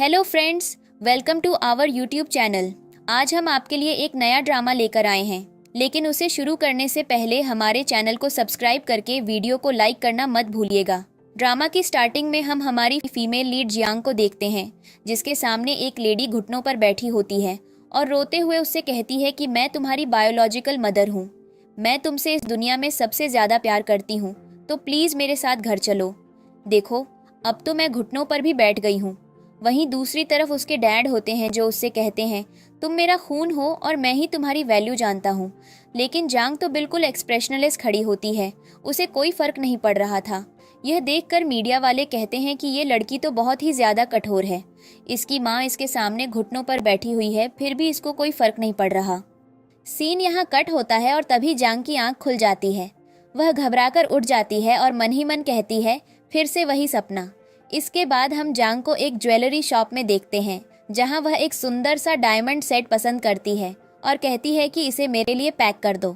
Hello friends, welcome to our YouTube channel. आज हम आपके लिए एक नया ड्रामा लेकर आए हैं, लेकिन उसे शुरू करने से पहले हमारे चैनल को सब्सक्राइब करके वीडियो को लाइक करना मत भूलिएगा। ड्रामा की स्टार्टिंग में हम हमारी फीमेल लीड जियांग को देखते हैं, जिसके सामने एक लेडी घुटनों पर बैठी होती है और रोते हुए उससे कहती है कि मैं तुम्हारी बायोलॉजिकल मदर हूँ, मैं तुमसे इस दुनिया में सबसे ज़्यादा प्यार करती हूँ, तो प्लीज़ मेरे साथ घर चलो। देखो, अब तो मैं घुटनों पर भी बैठ गई हूँ। वहीं दूसरी तरफ उसके डैड होते हैं जो उससे कहते हैं, तुम मेरा खून हो और मैं ही तुम्हारी वैल्यू जानता हूँ। लेकिन जांग तो बिल्कुल एक्सप्रेशनलेस खड़ी होती है, उसे कोई फर्क नहीं पड़ रहा था। यह देखकर मीडिया वाले कहते हैं कि ये लड़की तो बहुत ही ज़्यादा कठोर है, इसकी माँ इसके सामने घुटनों पर बैठी हुई है, फिर भी इसको कोई फर्क नहीं पड़ रहा। सीन यहाँ कट होता है और तभी जांग की आंख खुल जाती है। वह घबराकर उठ जाती है और मन ही मन कहती है, फिर से वही सपना। इसके बाद हम जांग को एक ज्वेलरी शॉप में देखते हैं, जहां वह एक सुंदर सा डायमंड सेट पसंद करती है और कहती है कि इसे मेरे लिए पैक कर दो।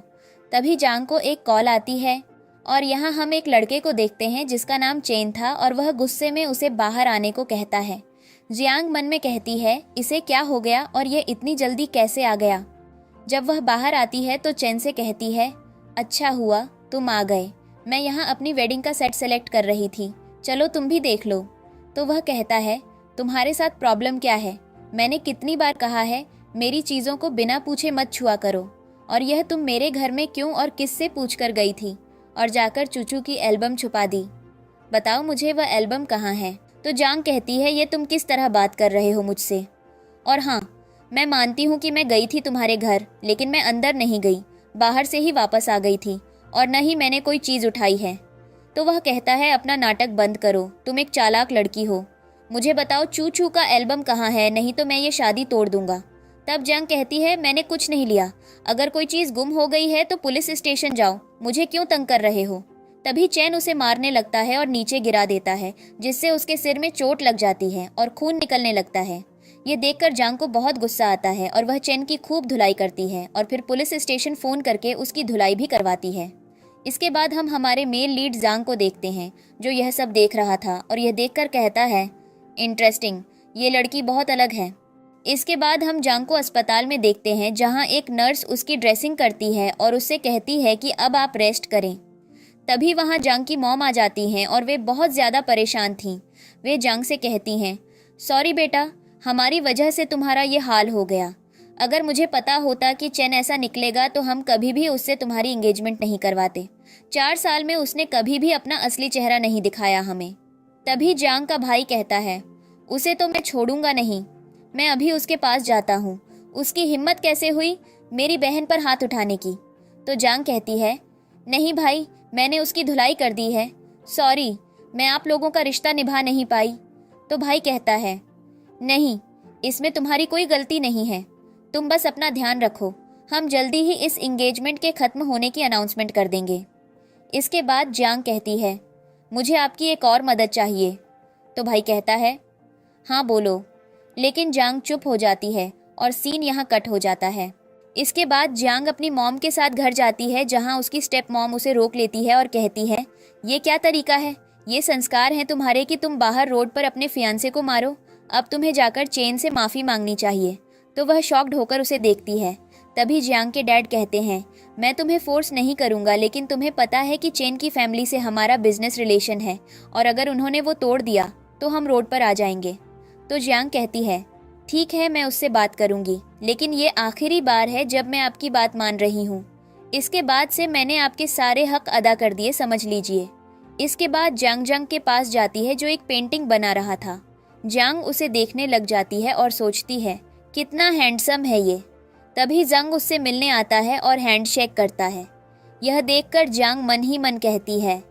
तभी जांग को एक कॉल आती है और यहाँ हम एक लड़के को देखते हैं जिसका नाम चेन था और वह गुस्से में उसे बाहर आने को कहता है। जियांग मन में कहती है, इसे क्या हो गया और ये इतनी जल्दी कैसे आ गया। जब वह बाहर आती है तो चेन से कहती है, अच्छा हुआ तुम आ गए, मैं यहाँ अपनी वेडिंग का सेट सेलेक्ट कर रही थी, चलो तुम भी देख लो। तो वह कहता है, तुम्हारे साथ प्रॉब्लम क्या है, मैंने कितनी बार कहा है मेरी चीज़ों को बिना पूछे मत छुआ करो, और यह तुम मेरे घर में क्यों और किससे पूछ कर गई थी और जाकर चूचू की एल्बम छुपा दी। बताओ मुझे वह एल्बम कहाँ है। तो जांग कहती है, ये तुम किस तरह बात कर रहे हो मुझसे। और हाँ, मैं मानती हूँ कि मैं गई थी तुम्हारे घर, लेकिन मैं अंदर नहीं गई, बाहर से ही वापस आ गई थी और न ही मैंने कोई चीज़ उठाई है। तो वह कहता है, अपना नाटक बंद करो, तुम एक चालाक लड़की हो, मुझे बताओ चू का एल्बम कहाँ है, नहीं तो मैं ये शादी तोड़ दूंगा। तब जंग कहती है, मैंने कुछ नहीं लिया, अगर कोई चीज़ गुम हो गई है तो पुलिस स्टेशन जाओ, मुझे क्यों तंग कर रहे हो। तभी चैन उसे मारने लगता है और नीचे गिरा देता है, जिससे उसके सिर में चोट लग जाती है और खून निकलने लगता है। ये देखकर जांग को बहुत गुस्सा आता है और वह चैन की खूब धुलाई करती है और फिर पुलिस स्टेशन फ़ोन करके उसकी धुलाई भी करवाती है। इसके बाद हम हमारे मेल लीड जांग को देखते हैं, जो यह सब देख रहा था और यह देखकर कहता है, इंटरेस्टिंग, ये लड़की बहुत अलग है। इसके बाद हम जांग को अस्पताल में देखते हैं, जहां एक नर्स उसकी ड्रेसिंग करती है और उससे कहती है कि अब आप रेस्ट करें। तभी वहां जांग की मॉम आ जाती हैं और वे बहुत ज़्यादा परेशान थीं। वे जांग से कहती हैं, सॉरी बेटा, हमारी वजह से तुम्हारा ये हाल हो गया। अगर मुझे पता होता कि चैन ऐसा निकलेगा तो हम कभी भी उससे तुम्हारी एंगेजमेंट नहीं करवाते। 4 साल में उसने कभी भी अपना असली चेहरा नहीं दिखाया हमें। तभी जांग का भाई कहता है, उसे तो मैं छोड़ूंगा नहीं, मैं अभी उसके पास जाता हूँ, उसकी हिम्मत कैसे हुई मेरी बहन पर हाथ उठाने की। तो जांग कहती है, नहीं भाई, मैंने उसकी धुलाई कर दी है, सॉरी, मैं आप लोगों का रिश्ता निभा नहीं पाई। तो भाई कहता है, नहीं, इसमें तुम्हारी कोई गलती नहीं है, तुम बस अपना ध्यान रखो, हम जल्दी ही इस एंगेजमेंट के ख़त्म होने की अनाउंसमेंट कर देंगे। इसके बाद जांग कहती है, मुझे आपकी एक और मदद चाहिए। तो भाई कहता है, हाँ बोलो। लेकिन जांग चुप हो जाती है और सीन यहाँ कट हो जाता है। इसके बाद जांग अपनी मॉम के साथ घर जाती है, जहाँ उसकी स्टेप मॉम उसे रोक लेती है और कहती है, ये क्या तरीका है, ये संस्कार हैं तुम्हारे कि तुम बाहर रोड पर अपने फियांसे को मारो, अब तुम्हें जाकर चेन से माफ़ी मांगनी चाहिए। तो वह शॉक्ड होकर उसे देखती है। तभी जियांग के डैड कहते हैं, मैं तुम्हें फोर्स नहीं करूंगा, लेकिन तुम्हें पता है कि चेन की फैमिली से हमारा बिजनेस रिलेशन है और अगर उन्होंने वो तोड़ दिया तो हम रोड पर आ जाएंगे। तो जियांग कहती है, ठीक है, मैं उससे बात करूंगी, लेकिन ये आखिरी बार है जब मैं आपकी बात मान रही हूँ। इसके बाद से मैंने आपके सारे हक अदा कर दिए, समझ लीजिए। इसके बाद जांग के पास जाती है जो एक पेंटिंग बना रहा था। जांग उसे देखने लग जाती है और सोचती है, कितना हैंडसम है ये। तभी जंग उससे मिलने आता है और हैंडशेक करता है। यह देखकर जांग मन ही मन कहती है,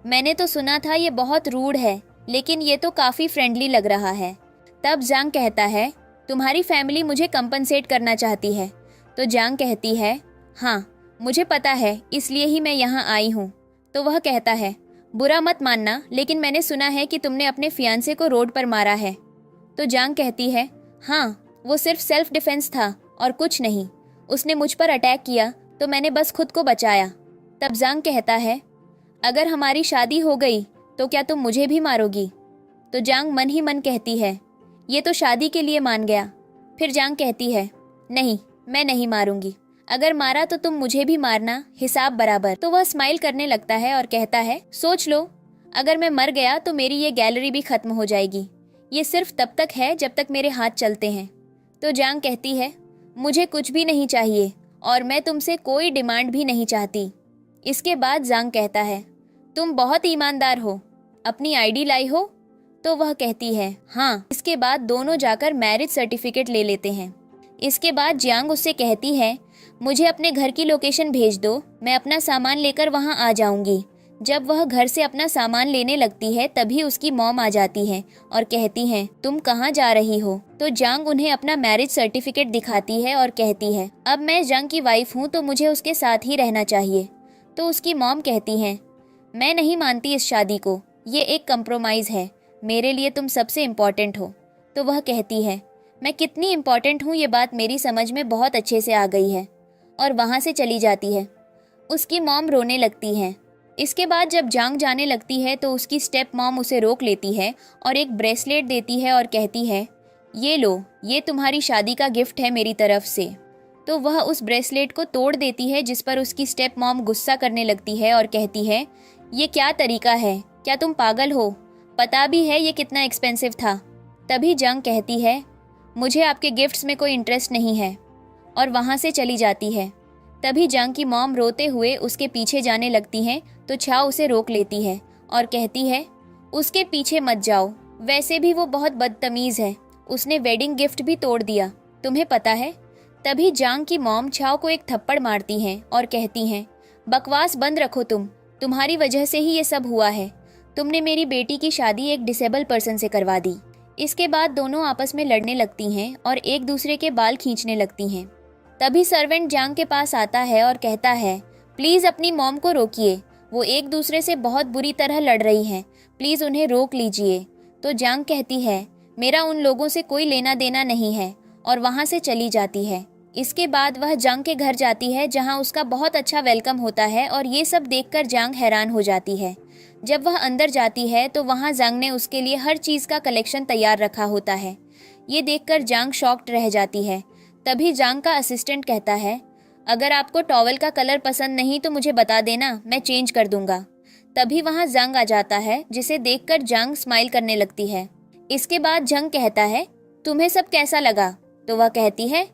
मैंने तो सुना था ये बहुत रूड है, लेकिन ये तो काफ़ी फ्रेंडली लग रहा है। तब जांग कहता है, तुम्हारी फैमिली मुझे कंपनसेट करना चाहती है। तो जांग कहती है, हाँ मुझे पता है, इसलिए ही मैं यहाँ आई हूँ। तो वह कहता है, बुरा मत मानना, लेकिन मैंने सुना है कि तुमने अपने फियांसे को रोड पर मारा है। तो जांग कहती है, हाँ वो सिर्फ सेल्फ डिफेंस था और कुछ नहीं, उसने मुझ पर अटैक किया तो मैंने बस खुद को बचाया। तब जांग कहता है, अगर हमारी शादी हो गई तो क्या तुम मुझे भी मारोगी। तो जांग मन ही मन कहती है, ये तो शादी के लिए मान गया। फिर जांग कहती है, नहीं, मैं नहीं मारूंगी। अगर मारा तो तुम मुझे भी मारना, हिसाब बराबर। तो वह स्माइल करने लगता है और कहता है, सोच लो, अगर मैं मर गया तो मेरी ये गैलरी भी खत्म हो जाएगी। ये सिर्फ तब तक है जब तक मेरे हाथ चलते हैं। तो जांग कहती है, मुझे कुछ भी नहीं चाहिए और मैं तुमसे कोई डिमांड भी नहीं चाहती। इसके बाद जांग कहता है, तुम बहुत ईमानदार हो, अपनी आईडी लाई हो? तो वह कहती है, हाँ। इसके बाद दोनों जाकर मैरिज सर्टिफिकेट ले लेते हैं। इसके बाद जांग उससे कहती है, मुझे अपने घर की लोकेशन भेज दो, मैं अपना सामान लेकर वहाँ आ जाऊंगी। जब वह घर से अपना सामान लेने लगती है तभी उसकी मॉम आ जाती है और कहती है, तुम कहाँ जा रही हो? तो जांग उन्हें अपना मैरिज सर्टिफिकेट दिखाती है और कहती है, अब मैं जंग की वाइफ हूँ तो मुझे उसके साथ ही रहना चाहिए। तो उसकी मॉम कहती है, मैं नहीं मानती इस शादी को, ये एक कंप्रोमाइज़ है, मेरे लिए तुम सबसे इम्पोर्टेंट हो। तो वह कहती है, मैं कितनी इम्पोर्टेंट हूँ ये बात मेरी समझ में बहुत अच्छे से आ गई है, और वहाँ से चली जाती है। उसकी मॉम रोने लगती है। इसके बाद जब जांग जाने लगती है तो उसकी स्टेप मॉम उसे रोक लेती है और एक ब्रेसलेट देती है और कहती है, ये लो, ये तुम्हारी शादी का गिफ्ट है मेरी तरफ से। तो वह उस ब्रेसलेट को तोड़ देती है, जिस पर उसकी स्टेप मॉम गुस्सा करने लगती है और कहती है, ये क्या तरीका है, क्या तुम पागल हो? पता भी है ये कितना एक्सपेंसिव था। तभी जांग कहती है, मुझे आपके गिफ्ट्स में कोई इंटरेस्ट नहीं है, और वहाँ से चली जाती है। तभी जांग की मॉम रोते हुए उसके पीछे जाने लगती हैं तो छाओ उसे रोक लेती है और कहती है, उसके पीछे मत जाओ, वैसे भी वो बहुत बदतमीज़ है, उसने वेडिंग गिफ्ट भी तोड़ दिया, तुम्हें पता है? तभी जांग की मॉम छाओ को एक थप्पड़ मारती हैं और कहती हैं, बकवास बंद रखो, तुम्हारी वजह से ही ये सब हुआ है, तुमने मेरी बेटी की शादी एक डिसेबल पर्सन से करवा दी। इसके बाद दोनों आपस में लड़ने लगती हैं और एक दूसरे के बाल खींचने लगती हैं। तभी सर्वेंट जांग के पास आता है और कहता है, प्लीज़ अपनी मॉम को रोकिए, वो एक दूसरे से बहुत बुरी तरह लड़ रही हैं, प्लीज़ उन्हें रोक लीजिए। तो जांग कहती है, मेरा उन लोगों से कोई लेना देना नहीं है, और वहाँ से चली जाती है। इसके बाद वह जांग के घर जाती है जहाँ उसका बहुत अच्छा वेलकम होता है और ये सब देखकर जांग हैरान हो जाती है। जब वह अंदर जाती है तो वहाँ जांग ने उसके लिए हर चीज़ का कलेक्शन तैयार रखा होता है। ये देखकर जांग शॉक्ड रह जाती है। तभी जांग का असिस्टेंट कहता है, अगर आपको टॉवल का कलर पसंद नहीं तो मुझे बता देना, मैं चेंज कर दूंगा। तभी वहाँ जांग आ जाता है, जिसे देखकर जांग स्माइल करने लगती है। इसके बाद जांग कहता है, तुम्हें सब कैसा लगा? तो वह कहती है,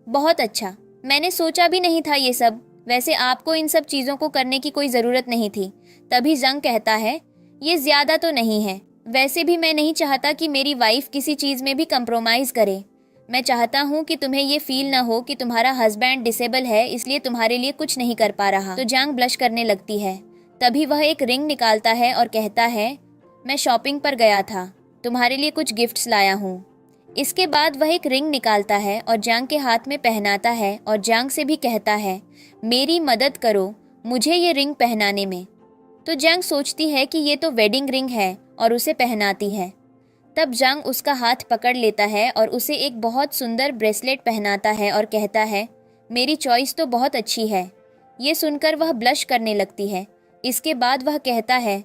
बहुत अच्छा, मैंने सोचा भी नहीं था ये सब, वैसे आपको इन सब चीज़ों को करने की कोई ज़रूरत नहीं थी। तभी जांग कहता है, ये ज़्यादा तो नहीं है, वैसे भी मैं नहीं चाहता कि मेरी वाइफ किसी चीज़ में भी कंप्रोमाइज़ करे। मैं चाहता हूँ कि तुम्हें ये फील ना हो कि तुम्हारा हस्बैंड डिसेबल है, इसलिए तुम्हारे लिए कुछ नहीं कर पा रहा। तो जांग ब्लश करने लगती है। तभी वह एक रिंग निकालता है और कहता है, मैं शॉपिंग पर गया था, तुम्हारे लिए कुछ गिफ्ट्स लाया हूँ। इसके बाद वह एक रिंग निकालता है और जांग के हाथ में पहनाता है और जांग से भी कहता है, मेरी मदद करो मुझे ये रिंग पहनाने में। तो जांग सोचती है कि ये तो वेडिंग रिंग है और उसे पहनाती है। तब जांग उसका हाथ पकड़ लेता है और उसे एक बहुत सुंदर ब्रेसलेट पहनाता है और कहता है, मेरी चॉइस तो बहुत अच्छी है। ये सुनकर वह ब्लश करने लगती है। इसके बाद वह कहता है,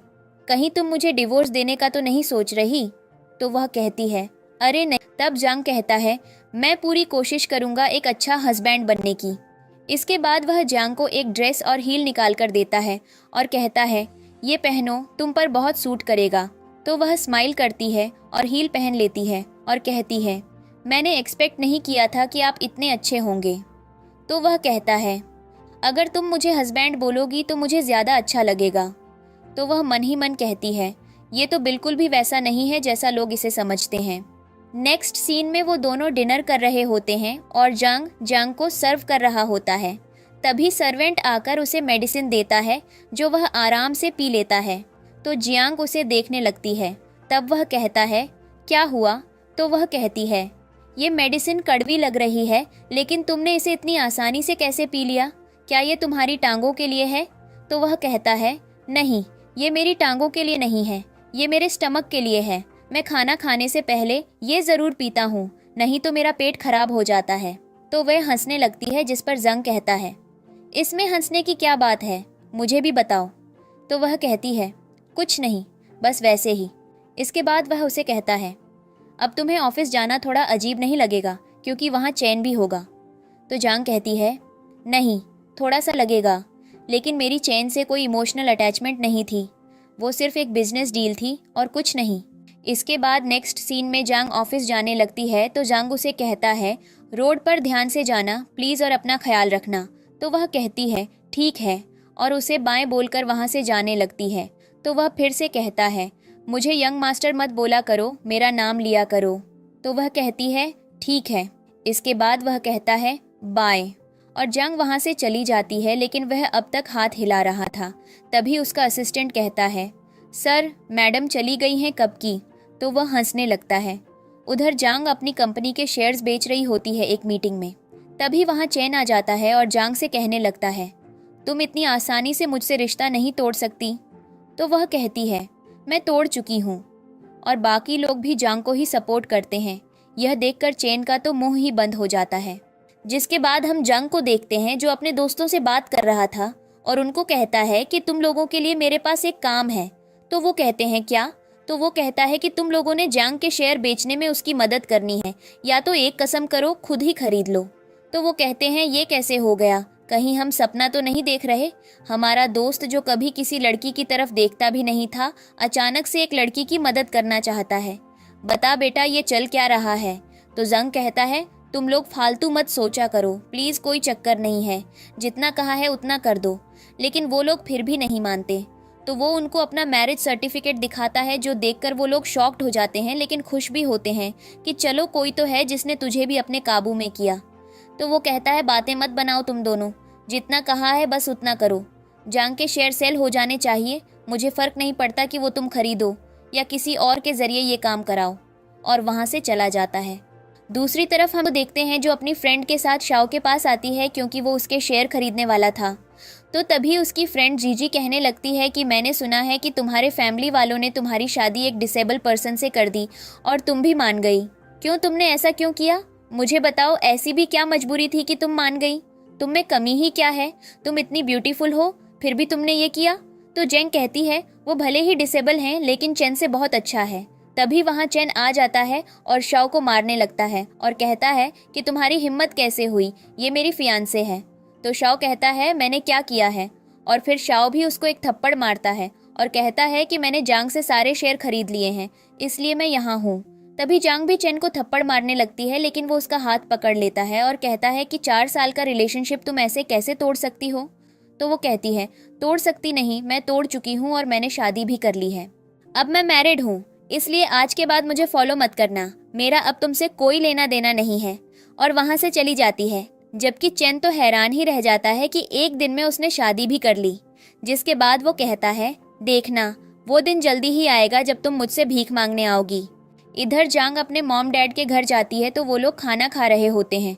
कहीं तुम मुझे डिवोर्स देने का तो नहीं सोच रही? तो वह कहती है, अरे नहीं। तब जांग कहता है, मैं पूरी कोशिश करूँगा एक अच्छा हस्बैंड बनने की। इसके बाद वह जांग को एक ड्रेस और हील निकाल कर देता है और कहता है, ये पहनो, तुम पर बहुत सूट करेगा। तो वह स्माइल करती है और हील पहन लेती है और कहती है, मैंने एक्सपेक्ट नहीं किया था कि आप इतने अच्छे होंगे। तो वह कहता है, अगर तुम मुझे हस्बैंड बोलोगी तो मुझे ज़्यादा अच्छा लगेगा। तो वह मन ही मन कहती है, ये तो बिल्कुल भी वैसा नहीं है जैसा लोग इसे समझते हैं। नेक्स्ट सीन में वो दोनों डिनर कर रहे होते हैं और जांग को सर्व कर रहा होता है। तभी सर्वेंट आकर उसे मेडिसिन देता है जो वह आराम से पी लेता है। तो जियांग उसे देखने लगती है। तब वह कहता है, क्या हुआ? तो वह कहती है, ये मेडिसिन कड़वी लग रही है, लेकिन तुमने इसे इतनी आसानी से कैसे पी लिया? क्या ये तुम्हारी टांगों के लिए है? तो वह कहता है, नहीं, ये मेरी टांगों के लिए नहीं है, ये मेरे स्टमक के लिए है। मैं खाना खाने से पहले ये ज़रूर पीता हूँ, नहीं तो मेरा पेट खराब हो जाता है। तो वह हंसने लगती है, जिस पर जंग कहता है, इसमें हंसने की क्या बात है, मुझे भी बताओ। तो वह कहती है, कुछ नहीं, बस वैसे ही। इसके बाद वह उसे कहता है, अब तुम्हें ऑफिस जाना थोड़ा अजीब नहीं लगेगा क्योंकि वहाँ चैन भी होगा। तो जांग कहती है, नहीं, थोड़ा सा लगेगा, लेकिन मेरी चैन से कोई इमोशनल अटैचमेंट नहीं थी, वो सिर्फ एक बिजनेस डील थी और कुछ नहीं। इसके बाद नेक्स्ट सीन में जांग ऑफिस जाने लगती है तो जांग उसे कहता है, रोड पर ध्यान से जाना प्लीज़ और अपना ख्याल रखना। तो वह कहती है, ठीक है, और उसे बाएं बोलकर वहाँ से जाने लगती है। तो वह फिर से कहता है, मुझे यंग मास्टर मत बोला करो, मेरा नाम लिया करो। तो वह कहती है, ठीक है। इसके बाद वह कहता है, बाय, और जंग वहाँ से चली जाती है, लेकिन वह अब तक हाथ हिला रहा था। तभी उसका असिस्टेंट कहता है, सर मैडम चली गई हैं कब की। तो वह हंसने लगता है। उधर जांग अपनी कंपनी के शेयर्स बेच रही होती है एक मीटिंग में। तभी वहाँ चैन आ जाता है और जांग से कहने लगता है, तुम इतनी आसानी से मुझसे रिश्ता नहीं तोड़ सकती। तो वह कहती है, मैं तोड़ चुकी हूँ। और बाकी लोग भी जांग को ही सपोर्ट करते हैं। यह देखकर चैन का तो मुंह ही बंद हो जाता है। जिसके बाद हम जांग को देखते हैं जो अपने दोस्तों से बात कर रहा था और उनको कहता है कि तुम लोगों के लिए मेरे पास एक काम है। तो वो कहते हैं, क्या? तो वो कहता है कि तुम लोगों ने जांग के शेयर बेचने में उसकी मदद करनी है, या तो एक कसम करो खुद ही खरीद लो। तो वो कहते हैं, ये कैसे हो गया, कहीं हम सपना तो नहीं देख रहे? हमारा दोस्त जो कभी किसी लड़की की तरफ देखता भी नहीं था, अचानक से एक लड़की की मदद करना चाहता है। बता बेटा, ये चल क्या रहा है? तो जंग कहता है, तुम लोग फालतू मत सोचा करो, प्लीज़, कोई चक्कर नहीं है, जितना कहा है उतना कर दो। लेकिन वो लोग फिर भी नहीं मानते। तो वो उनको अपना मैरिज सर्टिफिकेट दिखाता है, जो देखकर वो लोग शॉक्ड हो जाते हैं, लेकिन खुश भी होते हैं कि चलो कोई तो है जिसने तुझे भी अपने काबू में किया। तो वो कहता है, बातें मत बनाओ तुम दोनों, जितना कहा है बस उतना करो। जांग के शेयर सेल हो जाने चाहिए, मुझे फ़र्क नहीं पड़ता कि वो तुम खरीदो या किसी और के ज़रिए ये काम कराओ। और वहाँ से चला जाता है। दूसरी तरफ हम देखते हैं जो अपनी फ्रेंड के साथ शाओ के पास आती है क्योंकि वो उसके शेयर खरीदने वाला था। तो तभी उसकी फ्रेंड जीजी कहने लगती है कि मैंने सुना है कि तुम्हारे फैमिली वालों ने तुम्हारी शादी एक डिसेबल पर्सन से कर दी और तुम भी मान गई। क्यों, तुमने ऐसा क्यों किया? मुझे बताओ, ऐसी भी क्या मजबूरी थी कि तुम मान गई? तुम में कमी ही क्या है? तुम इतनी ब्यूटीफुल हो, फिर भी तुमने ये किया? तो जेंग कहती है, वो भले ही डिसेबल हैं लेकिन चैन से बहुत अच्छा है। तभी वहाँ चैन आ जाता है और शाओ को मारने लगता है और कहता है कि तुम्हारी हिम्मत कैसे हुई, ये मेरी फियांसे है। तो शाओ कहता है, मैंने क्या किया है? और फिर शाओ भी उसको एक थप्पड़ मारता है और कहता है कि मैंने जांग से सारे शेयर खरीद लिए हैं, इसलिए मैं यहाँ हूँ। तभी जांग भी चैन को थप्पड़ मारने लगती है, लेकिन वो उसका हाथ पकड़ लेता है और कहता है कि 4 साल का रिलेशनशिप तुम ऐसे कैसे तोड़ सकती हो? तो वो कहती है, तोड़ सकती नहीं, मैं तोड़ चुकी हूँ और मैंने शादी भी कर ली है। अब मैं मैरिड हूँ, इसलिए आज के बाद मुझे फॉलो मत करना, मेरा अब तुमसे कोई लेना देना नहीं है। और वहाँ से चली जाती है। जबकि चैन तो हैरान ही रह जाता है कि एक दिन में उसने शादी भी कर ली। जिसके बाद वो कहता है, देखना वो दिन जल्दी ही आएगा जब तुम मुझसे भीख मांगने आओगी। इधर जांग अपने मॉम डैड के घर जाती है तो वो लोग खाना खा रहे होते हैं।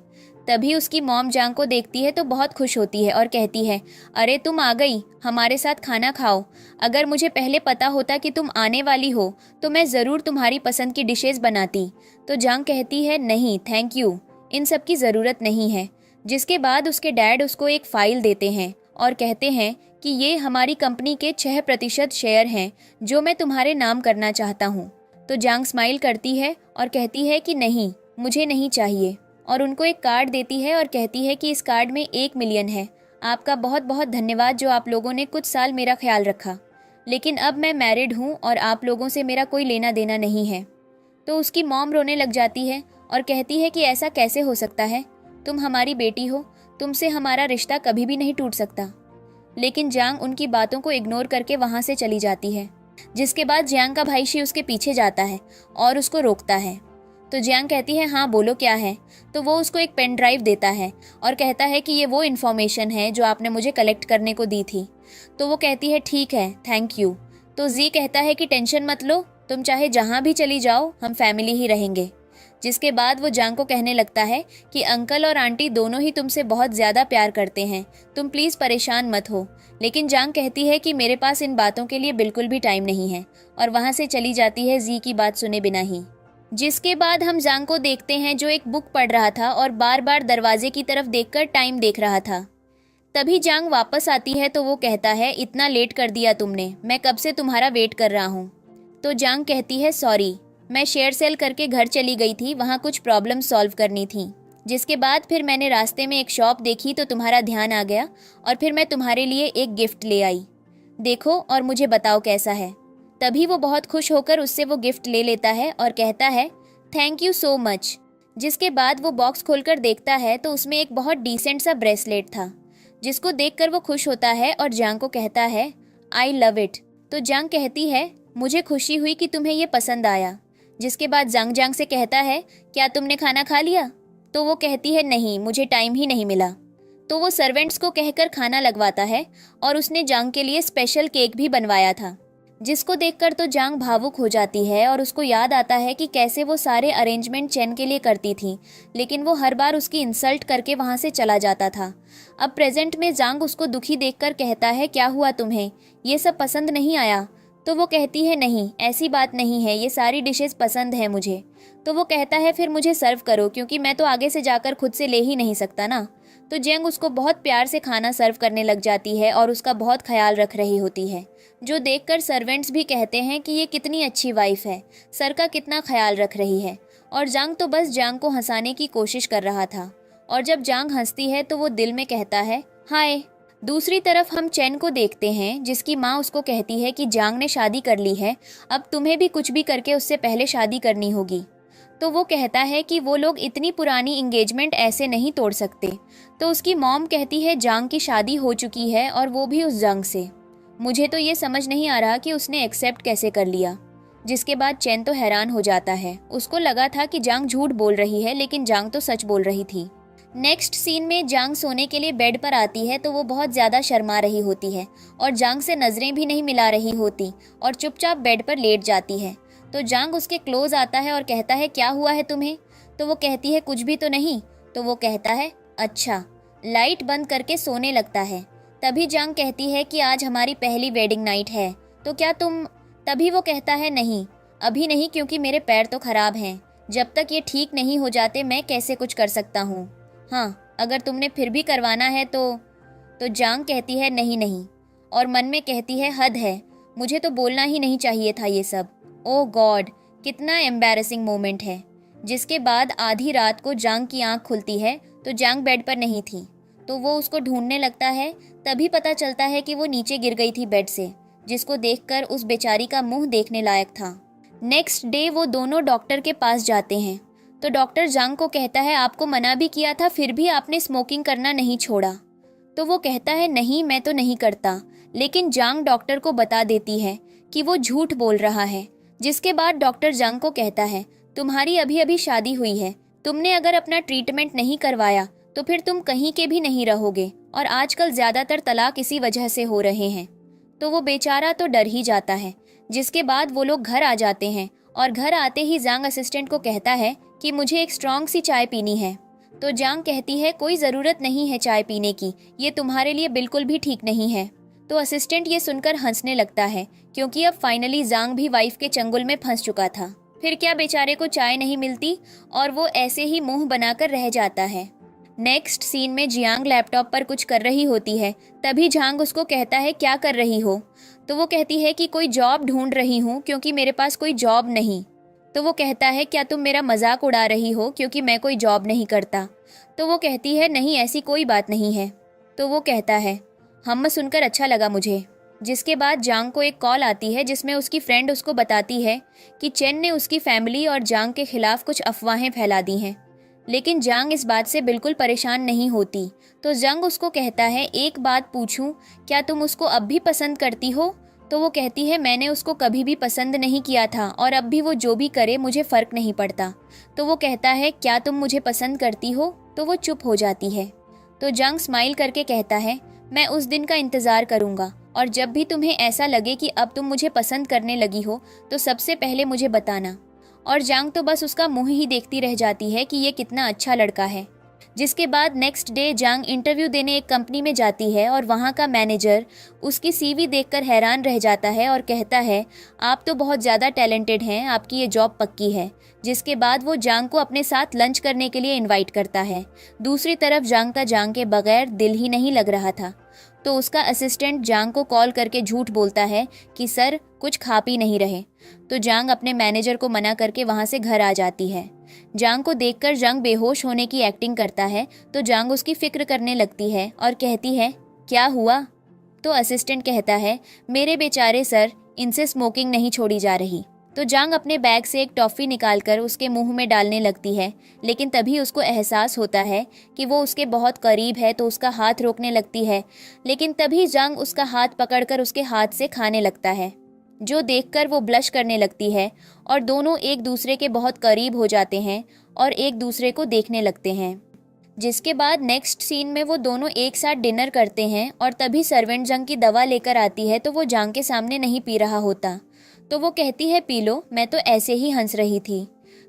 तभी उसकी मॉम जांग को देखती है तो बहुत खुश होती है और कहती है, अरे तुम आ गई, हमारे साथ खाना खाओ। अगर मुझे पहले पता होता कि तुम आने वाली हो तो मैं ज़रूर तुम्हारी पसंद की डिशेस बनाती। तो जांग कहती है, नहीं थैंक यू, इन सब की ज़रूरत नहीं है। जिसके बाद उसके डैड उसको एक फ़ाइल देते हैं और कहते हैं कि ये हमारी कंपनी के 6% शेयर हैं जो मैं तुम्हारे नाम करना चाहता हूँ। तो जांग स्माइल करती है और कहती है कि नहीं, मुझे नहीं चाहिए, और उनको एक कार्ड देती है और कहती है कि इस कार्ड में 1 मिलियन है। आपका बहुत बहुत धन्यवाद जो आप लोगों ने कुछ साल मेरा ख्याल रखा, लेकिन अब मैं मैरिड हूँ और आप लोगों से मेरा कोई लेना देना नहीं है। तो उसकी मॉम रोने लग जाती है और कहती है कि ऐसा कैसे हो सकता है, तुम हमारी बेटी हो, तुमसे हमारा रिश्ता कभी भी नहीं टूट सकता। लेकिन जांग उनकी बातों को इग्नोर करके वहाँ से चली जाती है। जिसके बाद जियांग का भाई शी उसके पीछे जाता है और उसको रोकता है। तो जियांग कहती है, हाँ बोलो क्या है? तो वो उसको एक पेन ड्राइव देता है और कहता है कि ये वो इन्फॉर्मेशन है जो आपने मुझे कलेक्ट करने को दी थी। तो वो कहती है, ठीक है, थैंक यू। तो जी कहता है कि टेंशन मत लो, तुम चाहे जहाँ भी चली जाओ, हम फैमिली ही रहेंगे। जिसके बाद वो जांग को कहने लगता है कि अंकल और आंटी दोनों ही तुमसे बहुत ज़्यादा प्यार करते हैं, तुम प्लीज़ परेशान मत हो। लेकिन जांग कहती है कि मेरे पास इन बातों के लिए बिल्कुल भी टाइम नहीं है, और वहाँ से चली जाती है जी की बात सुने बिना ही। जिसके बाद हम जांग को देखते हैं जो एक बुक पढ़ रहा था और बार बार दरवाजे की तरफ देखकर टाइम देख रहा था। तभी जांग वापस आती है तो वो कहता है, इतना लेट कर दिया तुमने, मैं कब से तुम्हारा वेट कर रहा हूँ। तो जांग कहती है, सॉरी, मैं शेयर सेल करके घर चली गई थी, वहाँ कुछ प्रॉब्लम सॉल्व करनी थी। जिसके बाद फिर मैंने रास्ते में एक शॉप देखी तो तुम्हारा ध्यान आ गया और फिर मैं तुम्हारे लिए एक गिफ्ट ले आई। देखो और मुझे बताओ कैसा है। तभी वो बहुत खुश होकर उससे वो गिफ्ट ले लेता है और कहता है थैंक यू सो मच। जिसके बाद वो बॉक्स खोलकर देखता है तो उसमें एक बहुत डिसेंट सा ब्रेसलेट था, जिसको देखकर वो खुश होता है और जांग को कहता है आई लव इट। तो जांग कहती है मुझे खुशी हुई कि तुम्हें ये पसंद आया। जिसके बाद जांग से कहता है क्या तुमने खाना खा लिया? तो वो कहती है नहीं, मुझे टाइम ही नहीं मिला। तो वो सर्वेंट्स को कहकर खाना लगवाता है और उसने जांग के लिए स्पेशल केक भी बनवाया था, जिसको देखकर तो जांग भावुक हो जाती है और उसको याद आता है कि कैसे वो सारे अरेंजमेंट चेन के लिए करती थी, लेकिन वो हर बार उसकी इंसल्ट करके वहाँ से चला जाता था। अब प्रेजेंट में जांग उसको दुखी देखकर कहता है क्या हुआ तुम्हें, ये सब पसंद नहीं आया? तो वो कहती है नहीं, ऐसी बात नहीं है, ये सारी डिशेस पसंद है मुझे। तो वो कहता है फिर मुझे सर्व करो, क्योंकि मैं तो आगे से जाकर खुद से ले ही नहीं सकता ना। तो जांग उसको बहुत प्यार से खाना सर्व करने लग जाती है और उसका बहुत ख्याल रख रही होती है, जो देखकर सर्वेंट्स भी कहते हैं कि ये कितनी अच्छी वाइफ है, सर का कितना ख्याल रख रही है। और जांग तो बस जांग को हंसाने की कोशिश कर रहा था, और जब जांग हंसती है तो वो दिल में कहता है हाय। दूसरी तरफ हम चैन को देखते हैं, जिसकी माँ उसको कहती है कि जांग ने शादी कर ली है, अब तुम्हें भी कुछ भी करके उससे पहले शादी करनी होगी। तो वो कहता है कि वो लोग इतनी पुरानी इंगेजमेंट ऐसे नहीं तोड़ सकते। तो उसकी मॉम कहती है जांग की शादी हो चुकी है और वो भी उस जंग से। मुझे तो ये समझ नहीं आ रहा कि उसने एक्सेप्ट कैसे कर लिया। जिसके बाद चैन तो हैरान हो जाता है, उसको लगा था कि जांग झूठ बोल रही है, लेकिन जांग तो सच बोल रही थी। नेक्स्ट सीन में जांग सोने के लिए बेड पर आती है तो वो बहुत ज़्यादा शर्मा रही होती है और जांग से नज़रें भी नहीं मिला रही होती और चुपचाप बेड पर लेट जाती है। तो जांग उसके क्लोज आता है और कहता है क्या हुआ है तुम्हें? तो वो कहती है कुछ भी तो नहीं। तो वो कहता है अच्छा, लाइट बंद करके सोने लगता है। तभी जांग कहती है कि आज हमारी पहली वेडिंग नाइट है, तो क्या तुम? तभी वो कहता है नहीं, अभी नहीं, क्योंकि मेरे पैर तो खराब हैं, जब तक ये ठीक नहीं हो जाते मैं कैसे कुछ कर सकता हूँ। हाँ, अगर तुमने फिर भी करवाना है तो जांग कहती है नहीं नहीं, और मन में कहती है हद है, मुझे तो बोलना ही नहीं चाहिए था ये सब। ओह गॉड, कितना एम्बैरेसिंग मोमेंट है। जिसके बाद आधी रात को जांग की आंख खुलती है तो जांग बेड पर नहीं थी, तो वो उसको ढूंढने लगता है। तभी पता चलता है कि वो नीचे गिर गई थी बेड से, जिसको देखकर उस बेचारी का मुंह देखने लायक था। नेक्स्ट डे वो दोनों डॉक्टर के पास जाते हैं, तो डॉक्टर जांग को कहता है आपको मना भी किया था, फिर भी आपने स्मोकिंग करना नहीं छोड़ा। तो वो कहता है नहीं, मैं तो नहीं करता। लेकिन जांग डॉक्टर को बता देती है कि वो झूठ बोल रहा है। जिसके बाद डॉक्टर जांग को कहता है तुम्हारी अभी अभी शादी हुई है, तुमने अगर अपना ट्रीटमेंट नहीं करवाया तो फिर तुम कहीं के भी नहीं रहोगे, और आजकल ज़्यादातर तलाक इसी वजह से हो रहे हैं। तो वो बेचारा तो डर ही जाता है। जिसके बाद वो लोग घर आ जाते हैं और घर आते ही जांग असिस्टेंट को कहता है कि मुझे एक स्ट्रॉन्ग सी चाय पीनी है। तो जांग कहती है कोई ज़रूरत नहीं है चाय पीने की, ये तुम्हारे लिए बिल्कुल भी ठीक नहीं है। तो असिस्टेंट ये सुनकर हंसने लगता है, क्योंकि अब फाइनली जांग भी वाइफ के चंगुल में फंस चुका था। फिर क्या बेचारे को चाय नहीं मिलती और वो ऐसे ही मुंह बनाकर रह जाता है। नेक्स्ट सीन में जियांग लैपटॉप पर कुछ कर रही होती है। तभी जांग उसको कहता है क्या कर रही हो? तो वो कहती है कि कोई जॉब ढूंढ रही हूँ, क्योंकि मेरे पास कोई जॉब नहीं। तो वो कहता है क्या तुम मेरा मजाक उड़ा रही हो, क्योंकि मैं कोई जॉब नहीं करता? तो वो कहती है नहीं, ऐसी कोई बात नहीं है। तो वो कहता है हम सुनकर अच्छा लगा मुझे। जिसके बाद जांग को एक कॉल आती है, जिसमें उसकी फ्रेंड उसको बताती है कि चेन ने उसकी फैमिली और जांग के खिलाफ कुछ अफवाहें फैला दी हैं। लेकिन जांग इस बात से बिल्कुल परेशान नहीं होती। तो जांग उसको कहता है एक बात पूछूं, क्या तुम उसको अब भी पसंद करती हो? तो वो कहती है मैंने उसको कभी भी पसंद नहीं किया था और अब भी वो जो भी करे मुझे फ़र्क नहीं पड़ता। तो वो कहता है क्या तुम मुझे पसंद करती हो? तो वो चुप हो जाती है। तो जांग स्माइल करके कहता है मैं उस दिन का इंतज़ार करूँगा, और जब भी तुम्हें ऐसा लगे कि अब तुम मुझे पसंद करने लगी हो तो सबसे पहले मुझे बताना। और जांग तो बस उसका मुंह ही देखती रह जाती है कि ये कितना अच्छा लड़का है। जिसके बाद नेक्स्ट डे जांग इंटरव्यू देने एक कंपनी में जाती है और वहाँ का मैनेजर उसकी सीवी देखकर हैरान रह जाता है और कहता है आप तो बहुत ज़्यादा टैलेंटेड हैं, आपकी ये जॉब पक्की है। जिसके बाद वो जांग को अपने साथ लंच करने के लिए इनवाइट करता है। दूसरी तरफ जांग का जांग के बगैर दिल ही नहीं लग रहा था, तो उसका असिस्टेंट जांग को कॉल करके झूठ बोलता है कि सर कुछ खा पी नहीं रहे। तो जांग अपने मैनेजर को मना करके वहाँ से घर आ जाती है। जांग को देखकर जांग बेहोश होने की एक्टिंग करता है, तो जांग उसकी फिक्र करने लगती है और कहती है क्या हुआ। तो असिस्टेंट कहता है मेरे बेचारे सर, इनसे स्मोकिंग नहीं छोड़ी जा रही। तो जांग अपने बैग से एक टॉफ़ी निकालकर उसके मुंह में डालने लगती है, लेकिन तभी उसको एहसास होता है कि वो उसके बहुत करीब है, तो उसका हाथ रोकने लगती है। लेकिन तभी जांग उसका हाथ पकड़कर उसके हाथ से खाने लगता है, जो देखकर वो ब्लश करने लगती है और दोनों एक दूसरे के बहुत करीब हो जाते हैं और एक दूसरे को देखने लगते हैं। जिसके बाद नेक्स्ट सीन में वो दोनों एक साथ डिनर करते हैं और तभी सर्वेंट जांग की दवा लेकर आती है, तो वो जांग के सामने नहीं पी रहा होता। तो वो कहती है पी लो, मैं तो ऐसे ही हंस रही थी।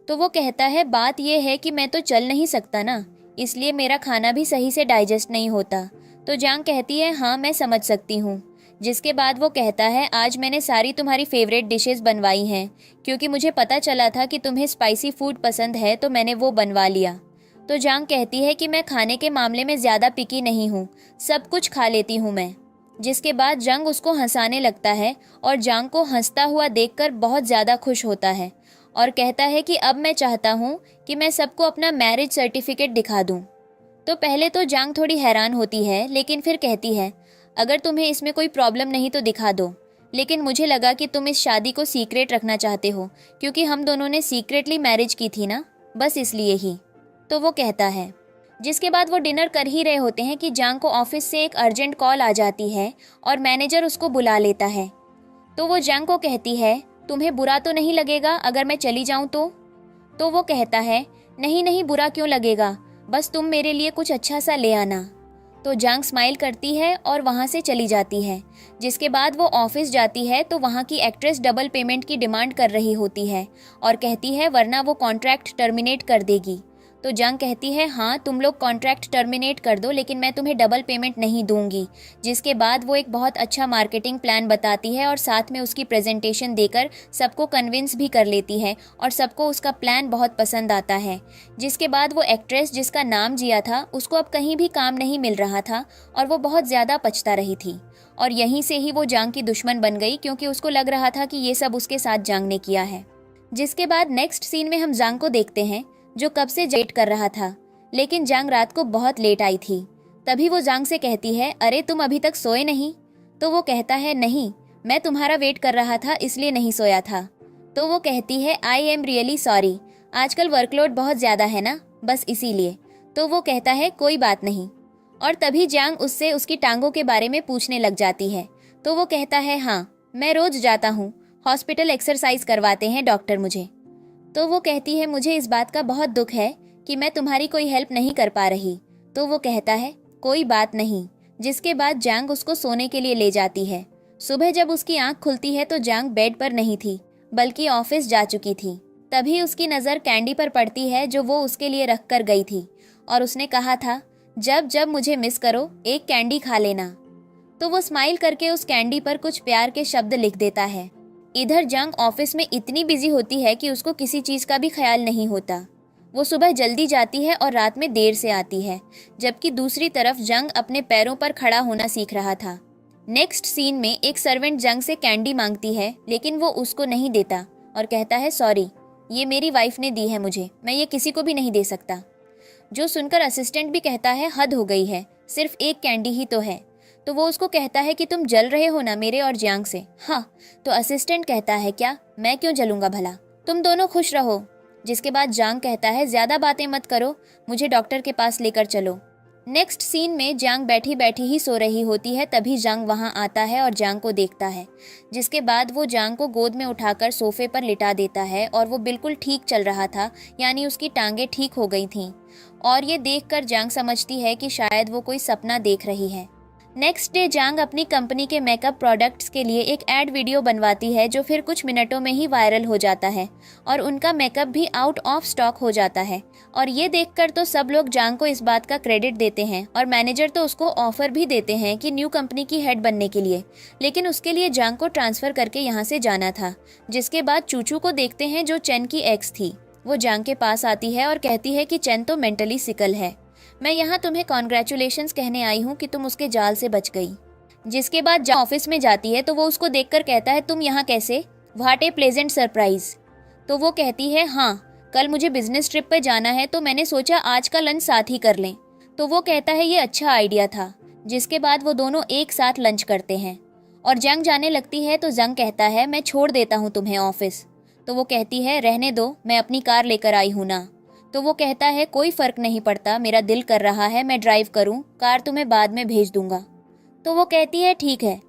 तो वो कहता है बात ये है कि मैं तो चल नहीं सकता ना, इसलिए मेरा खाना भी सही से डाइजेस्ट नहीं होता। तो जांग कहती है हाँ मैं समझ सकती हूँ। जिसके बाद वो कहता है आज मैंने सारी तुम्हारी फेवरेट डिशेस बनवाई हैं, क्योंकि मुझे पता चला था कि तुम्हें स्पाइसी फूड पसंद है, तो मैंने वो बनवा लिया। तो जांग कहती है कि मैं खाने के मामले में ज़्यादा पिकी नहीं हूँ, सब कुछ खा लेती हूँ मैं। जिसके बाद जांग उसको हंसाने लगता है और जांग को हंसता हुआ देखकर बहुत ज़्यादा खुश होता है और कहता है कि अब मैं चाहता हूँ कि मैं सबको अपना मैरिज सर्टिफिकेट दिखा दूँ। तो पहले तो जांग थोड़ी हैरान होती है, लेकिन फिर कहती है अगर तुम्हें इसमें कोई प्रॉब्लम नहीं तो दिखा दो, लेकिन मुझे लगा कि तुम इस शादी को सीक्रेट रखना चाहते हो, क्योंकि हम दोनों ने सीक्रेटली मैरिज की थी ना, बस इसलिए ही। तो वो कहता है। जिसके बाद वो डिनर कर ही रहे होते हैं कि जांग को ऑफिस से एक अर्जेंट कॉल आ जाती है और मैनेजर उसको बुला लेता है। तो वो जांग को कहती है तुम्हें बुरा तो नहीं लगेगा अगर मैं चली जाऊं तो वो कहता है नहीं नहीं, बुरा क्यों लगेगा, बस तुम मेरे लिए कुछ अच्छा सा ले आना। तो जांग स्माइल करती है और वहाँ से चली जाती है। जिसके बाद वो ऑफिस जाती है, तो वहाँ की एक्ट्रेस डबल पेमेंट की डिमांड कर रही होती है और कहती है वरना वो कॉन्ट्रैक्ट टर्मिनेट कर देगी। तो जांग कहती है हाँ तुम लोग कॉन्ट्रैक्ट टर्मिनेट कर दो, लेकिन मैं तुम्हें डबल पेमेंट नहीं दूंगी। जिसके बाद वो एक बहुत अच्छा मार्केटिंग प्लान बताती है और साथ में उसकी प्रेजेंटेशन देकर सबको कन्विंस भी कर लेती है और सबको उसका प्लान बहुत पसंद आता है। जिसके बाद वो एक्ट्रेस जिसका नाम जिया था, उसको अब कहीं भी काम नहीं मिल रहा था और वो बहुत ज़्यादा पछता रही थी और यहीं से ही वो जांग की दुश्मन बन गई, क्योंकि उसको लग रहा था कि ये सब उसके साथ जांग ने किया है। जिसके बाद नेक्स्ट सीन में हम जांग को देखते हैं जो कब से वेट कर रहा था, लेकिन जांग रात को बहुत लेट आई थी। तभी वो जांग से कहती है अरे तुम अभी तक सोए नहीं। तो वो कहता है नहीं, मैं तुम्हारा वेट कर रहा था इसलिए नहीं सोया था। तो वो कहती है आई एम रियली सॉरी, आजकल वर्कलोड बहुत ज़्यादा है ना, बस इसीलिए। तो वो कहता है कोई बात नहीं। और तभी जांग उससे उसकी टांगों के बारे में पूछने लग जाती है। तो वो कहता है हाँ मैं रोज़ जाता हूँ, हॉस्पिटल एक्सरसाइज करवाते हैं डॉक्टर मुझे। तो वो कहती है मुझे इस बात का बहुत दुख है कि मैं तुम्हारी कोई हेल्प नहीं कर पा रही। तो वो कहता है कोई बात नहीं। जिसके बाद जांग उसको सोने के लिए ले जाती है। सुबह जब उसकी आंख खुलती है तो जांग बेड पर नहीं थी, बल्कि ऑफिस जा चुकी थी। तभी उसकी नज़र कैंडी पर पड़ती है जो वो उसके लिए रख कर गई थी और उसने कहा था जब जब मुझे मिस करो एक कैंडी खा लेना। तो वो स्माइल करके उस कैंडी पर कुछ प्यार के शब्द लिख देता है। इधर जांग ऑफिस में इतनी बिजी होती है कि उसको किसी चीज़ का भी ख्याल नहीं होता। वो सुबह जल्दी जाती है और रात में देर से आती है, जबकि दूसरी तरफ जांग अपने पैरों पर खड़ा होना सीख रहा था। नेक्स्ट सीन में एक सर्वेंट जांग से कैंडी मांगती है, लेकिन वो उसको नहीं देता और कहता है सॉरी, ये मेरी वाइफ ने दी है मुझे, मैं ये किसी को भी नहीं दे सकता। जो सुनकर असिस्टेंट भी कहता है हद हो गई है, सिर्फ एक कैंडी ही तो है। तो वो उसको कहता है कि तुम जल रहे हो ना मेरे और जांग से। हाँ, तो असिस्टेंट कहता है क्या, मैं क्यों जलूंगा भला, तुम दोनों खुश रहो। जिसके बाद जांग कहता है ज़्यादा बातें मत करो, मुझे डॉक्टर के पास लेकर चलो। नेक्स्ट सीन में जांग बैठी बैठी ही सो रही होती है, तभी जांग वहाँ आता है और जांग को देखता है। जिसके बाद वो जांग को गोद में उठाकर सोफे पर लिटा देता है और वो बिल्कुल ठीक चल रहा था, यानी उसकी टांगें ठीक हो गई थीं। और ये देखकर जांग समझती है कि शायद वो कोई सपना देख रही है। नेक्स्ट डे जांग अपनी कंपनी के मेकअप प्रोडक्ट्स के लिए एक एड वीडियो बनवाती है जो फिर कुछ मिनटों में ही वायरल हो जाता है और उनका मेकअप भी आउट ऑफ स्टॉक हो जाता है। और ये देखकर तो सब लोग जांग को इस बात का क्रेडिट देते हैं और मैनेजर तो उसको ऑफर भी देते हैं कि न्यू कंपनी की हेड बनने के लिए, लेकिन उसके लिए जांग को ट्रांसफ़र करके यहाँ से जाना था। जिसके बाद चूचू को देखते हैं जो चेन की एक्स थी। वो जांग के पास आती है और कहती है कि चेन तो मेंटली सिकल है। मैं यहाँ तुम्हें कॉन्ग्रेचुलेशंस कहने आई हूँ कि तुम उसके जाल से बच गई। जिसके बाद जांग ऑफिस में जाती है तो वो उसको देखकर कहता है, तुम यहाँ कैसे? What A pleasant surprise. तो वो कहती है, हाँ कल मुझे बिजनेस ट्रिप पे जाना है तो मैंने सोचा आज का लंच साथ ही कर लें। तो वो कहता है ये अच्छा आइडिया था। जिसके बाद वो दोनों एक साथ लंच करते हैं और जंग जाने लगती है तो जंग कहता है, मैं छोड़ देता हूँ तुम्हें ऑफिस। तो वो कहती है, रहने दो, मैं अपनी कार लेकर आई हूँ ना। तो वो कहता है, कोई फर्क नहीं पड़ता, मेरा दिल कर रहा है मैं ड्राइव करूँ, कार तुम्हें बाद में भेज दूंगा। तो वो कहती है ठीक है।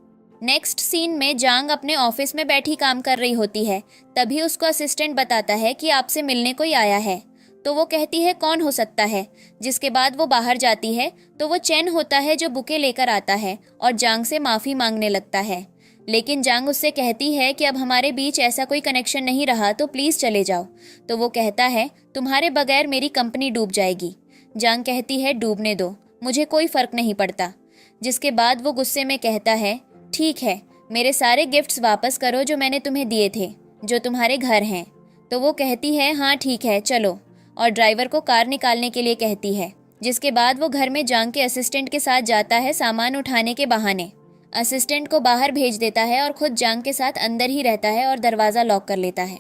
नेक्स्ट सीन में जांग अपने ऑफिस में बैठी काम कर रही होती है। तभी उसको असिस्टेंट बताता है कि आपसे मिलने कोई आया है। तो वो कहती है कौन हो सकता है। जिसके बाद वो बाहर जाती है तो वो चेन होता है जो बुके लेकर आता है और जांग से माफ़ी मांगने लगता है। लेकिन जांग उससे कहती है कि अब हमारे बीच ऐसा कोई कनेक्शन नहीं रहा तो प्लीज़ चले जाओ। तो वो कहता है, तुम्हारे बगैर मेरी कंपनी डूब जाएगी। जांग कहती है, डूबने दो, मुझे कोई फ़र्क नहीं पड़ता। जिसके बाद वो गुस्से में कहता है, ठीक है, मेरे सारे गिफ्ट्स वापस करो जो मैंने तुम्हें दिए थे, जो तुम्हारे घर हैं। तो वो कहती है, हाँ ठीक है चलो, और ड्राइवर को कार निकालने के लिए कहती है। जिसके बाद वो घर में जांग के असिस्टेंट के साथ जाता है सामान उठाने के बहाने। असिस्टेंट को बाहर भेज देता है और खुद जांग के साथ अंदर ही रहता है और दरवाज़ा लॉक कर लेता है।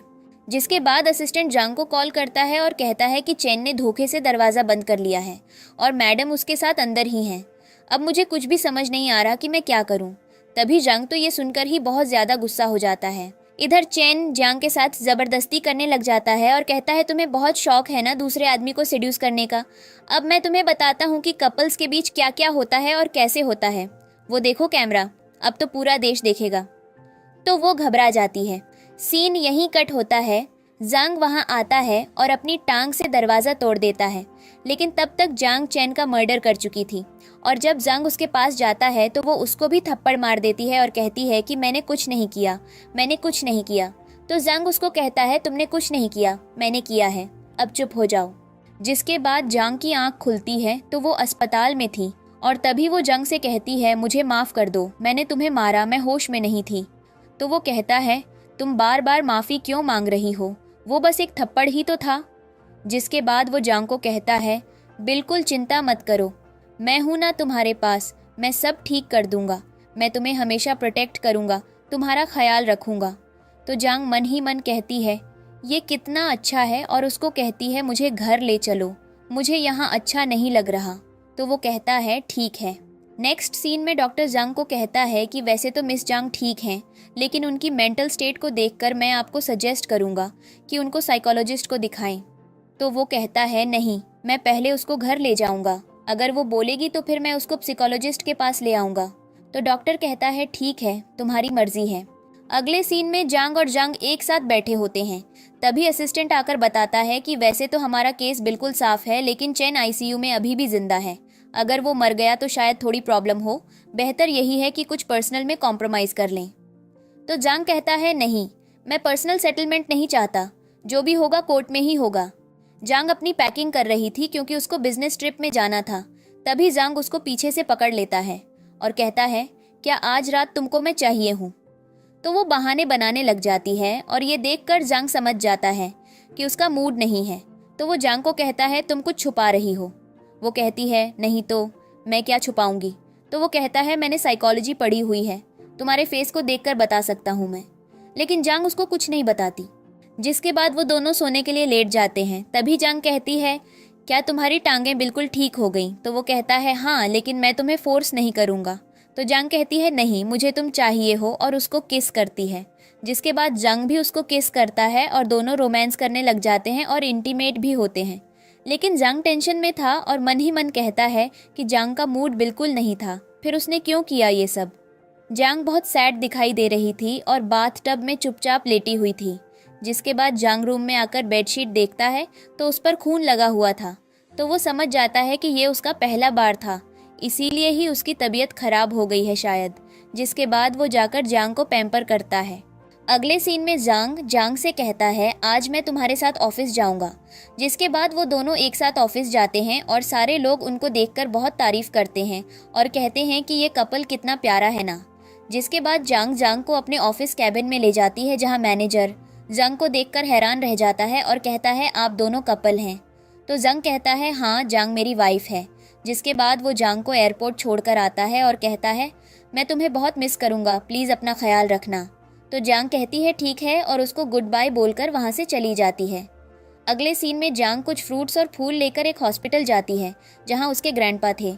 जिसके बाद असिस्टेंट जांग को कॉल करता है और कहता है कि चेन ने धोखे से दरवाज़ा बंद कर लिया है और मैडम उसके साथ अंदर ही हैं। अब मुझे कुछ भी समझ नहीं आ रहा कि मैं क्या करूं। तभी जांग तो ये सुनकर ही बहुत ज़्यादा गुस्सा हो जाता है। इधर चेन जांग के साथ ज़बरदस्ती करने लग जाता है और कहता है, तुम्हें बहुत शौक है ना दूसरे आदमी को सेड्यूस करने का। अब मैं तुम्हें बताता हूँ कि कपल्स के बीच क्या क्या होता है और कैसे होता है। वो देखो कैमरा, अब तो पूरा देश देखेगा। तो वो घबरा जाती है। सीन यहीं कट होता है। जांग वहाँ आता है और अपनी टांग से दरवाज़ा तोड़ देता है। लेकिन तब तक जांग चेन का मर्डर कर चुकी थी और जब जांग उसके पास जाता है तो वो उसको भी थप्पड़ मार देती है और कहती है कि मैंने कुछ नहीं किया, मैंने कुछ नहीं किया। तो जांग उसको कहता है, तुमने कुछ नहीं किया, मैंने किया है, अब चुप हो जाओ। जिसके बाद जांग की आंख खुलती है तो वो अस्पताल में थी और तभी वो जांग से कहती है, मुझे माफ़ कर दो, मैंने तुम्हें मारा, मैं होश में नहीं थी। तो वो कहता है, तुम बार बार माफ़ी क्यों मांग रही हो, वो बस एक थप्पड़ ही तो था। जिसके बाद वो जांग को कहता है, बिल्कुल चिंता मत करो, मैं हूं ना तुम्हारे पास, मैं सब ठीक कर दूंगा, मैं तुम्हें हमेशा प्रोटेक्ट करूंगा, तुम्हारा ख्याल रखूंगा। तो जांग मन ही मन कहती है, ये कितना अच्छा है, और उसको कहती है, मुझे घर ले चलो, मुझे यहाँ अच्छा नहीं लग रहा। तो वो कहता है ठीक है। नेक्स्ट सीन में डॉक्टर जांग को कहता है कि वैसे तो मिस जांग ठीक हैं, लेकिन उनकी मेंटल स्टेट को देखकर मैं आपको सजेस्ट करूंगा कि उनको साइकोलॉजिस्ट को दिखाएं। तो वो कहता है, नहीं, मैं पहले उसको घर ले जाऊंगा, अगर वो बोलेगी तो फिर मैं उसको साइकोलॉजिस्ट के पास ले आऊंगा। तो डॉक्टर कहता है ठीक है, तुम्हारी मर्जी है। अगले सीन में जांग और जांग एक साथ बैठे होते हैं। तभी असिस्टेंट आकर बताता है कि वैसे तो हमारा केस बिल्कुल साफ है, लेकिन चेन आईसीयू में अभी भी जिंदा है, अगर वो मर गया तो शायद थोड़ी प्रॉब्लम हो, बेहतर यही है कि कुछ पर्सनल में कॉम्प्रोमाइज़ कर लें। तो जांग कहता है, नहीं, मैं पर्सनल सेटलमेंट नहीं चाहता, जो भी होगा कोर्ट में ही होगा। जांग अपनी पैकिंग कर रही थी क्योंकि उसको बिजनेस ट्रिप में जाना था। तभी जांग उसको पीछे से पकड़ लेता है और कहता है, क्या आज रात तुमको मैं चाहिए हूँ। तो वो बहाने बनाने लग जाती है और ये देखकर जांग समझ जाता है कि उसका मूड नहीं है। तो वो जांग को कहता है, तुम कुछ छुपा रही हो। वो कहती है, नहीं तो मैं क्या छुपाऊंगी। तो वो कहता है, मैंने साइकोलॉजी पढ़ी हुई है, तुम्हारे फेस को देखकर बता सकता हूँ मैं। लेकिन जांग उसको कुछ नहीं बताती। जिसके बाद वो दोनों सोने के लिए लेट जाते हैं। तभी जांग कहती है, क्या तुम्हारी टांगें बिल्कुल ठीक हो गई। तो वो कहता है, हाँ, लेकिन मैं तुम्हें फोर्स नहीं करूँगा। तो जांग कहती है, नहीं, मुझे तुम चाहिए हो, और उसको किस करती है। जिसके बाद जांग भी उसको किस करता है और दोनों रोमांस करने लग जाते हैं और इंटीमेट भी होते हैं। लेकिन जांग टेंशन में था और मन ही मन कहता है कि जांग का मूड बिल्कुल नहीं था, फिर उसने क्यों किया ये सब। जांग बहुत सैड दिखाई दे रही थी और बाथ टब में चुपचाप लेटी हुई थी। जिसके बाद जांग रूम में आकर बेडशीट देखता है तो उस पर खून लगा हुआ था। तो वो समझ जाता है कि ये उसका पहला बार था, इसीलिए ही उसकी तबीयत खराब हो गई है शायद। जिसके बाद वो जाकर जांग को पैम्पर करता है। अगले सीन में जांग से कहता है, आज मैं तुम्हारे साथ ऑफिस जाऊंगा। जिसके बाद वो दोनों एक साथ ऑफिस जाते हैं और सारे लोग उनको देखकर बहुत तारीफ करते हैं और कहते हैं कि ये कपल कितना प्यारा है ना। जिसके बाद जांग को अपने ऑफिस कैबिन में ले जाती है, जहां मैनेजर, जंग को देखकर हैरान रह जाता है और कहता है आप दोनों कपल हैं। तो जंग कहता है हाँ, जांग मेरी वाइफ है। जिसके बाद वो जांग को एयरपोर्ट छोड़कर आता है और कहता है मैं तुम्हें बहुत मिस करूँगा, प्लीज़ अपना ख्याल रखना। तो जांग कहती है ठीक है और उसको गुड बाय बोलकर वहाँ से चली जाती है। अगले सीन में जांग कुछ फ्रूट्स और फूल लेकर एक हॉस्पिटल जाती है जहाँ उसके ग्रैंडपा थे,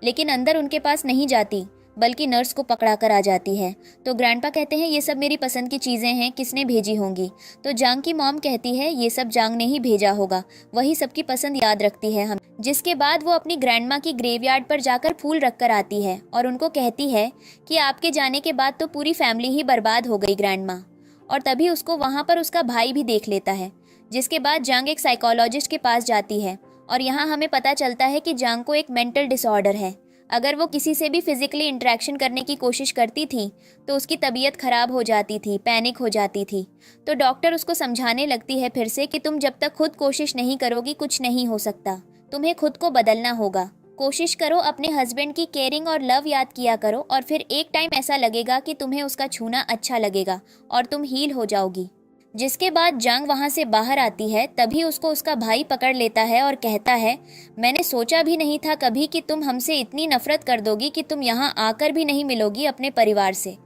लेकिन अंदर उनके पास नहीं जाती बल्कि नर्स को पकड़ा कर आ जाती है। तो ग्रैंडपा कहते हैं ये सब मेरी पसंद की चीज़ें हैं, किसने भेजी होंगी। तो जांग की मॉम कहती है ये सब जांग ने ही भेजा होगा, वही सबकी पसंद याद रखती है हम। जिसके बाद वो अपनी ग्रैंडमा की ग्रेवयार्ड पर जाकर फूल रख कर आती है और उनको कहती है कि आपके जाने के बाद तो पूरी फैमिली ही बर्बाद हो गई ग्रैंडमा। और तभी उसको वहाँ पर उसका भाई भी देख लेता है। जिसके बाद जांग एक साइकोलॉजिस्ट के पास जाती है और यहाँ हमें पता चलता है कि जांग को एक मेंटल डिसऑर्डर है। अगर वो किसी से भी फिजिकली इंटरेक्शन करने की कोशिश करती थी तो उसकी तबीयत खराब हो जाती थी, पैनिक हो जाती थी। तो डॉक्टर उसको समझाने लगती है फिर से कि तुम जब तक खुद कोशिश नहीं करोगी कुछ नहीं हो सकता, तुम्हें खुद को बदलना होगा। कोशिश करो, अपने हस्बैंड की केयरिंग और लव याद किया करो और फिर एक टाइम ऐसा लगेगा कि तुम्हें उसका छूना अच्छा लगेगा और तुम हील हो जाओगी। जिसके बाद जांग वहाँ से बाहर आती है, तभी उसको उसका भाई पकड़ लेता है और कहता है मैंने सोचा भी नहीं था कभी कि तुम हमसे इतनी नफरत कर दोगी कि तुम यहाँ आकर भी नहीं मिलोगी अपने परिवार से।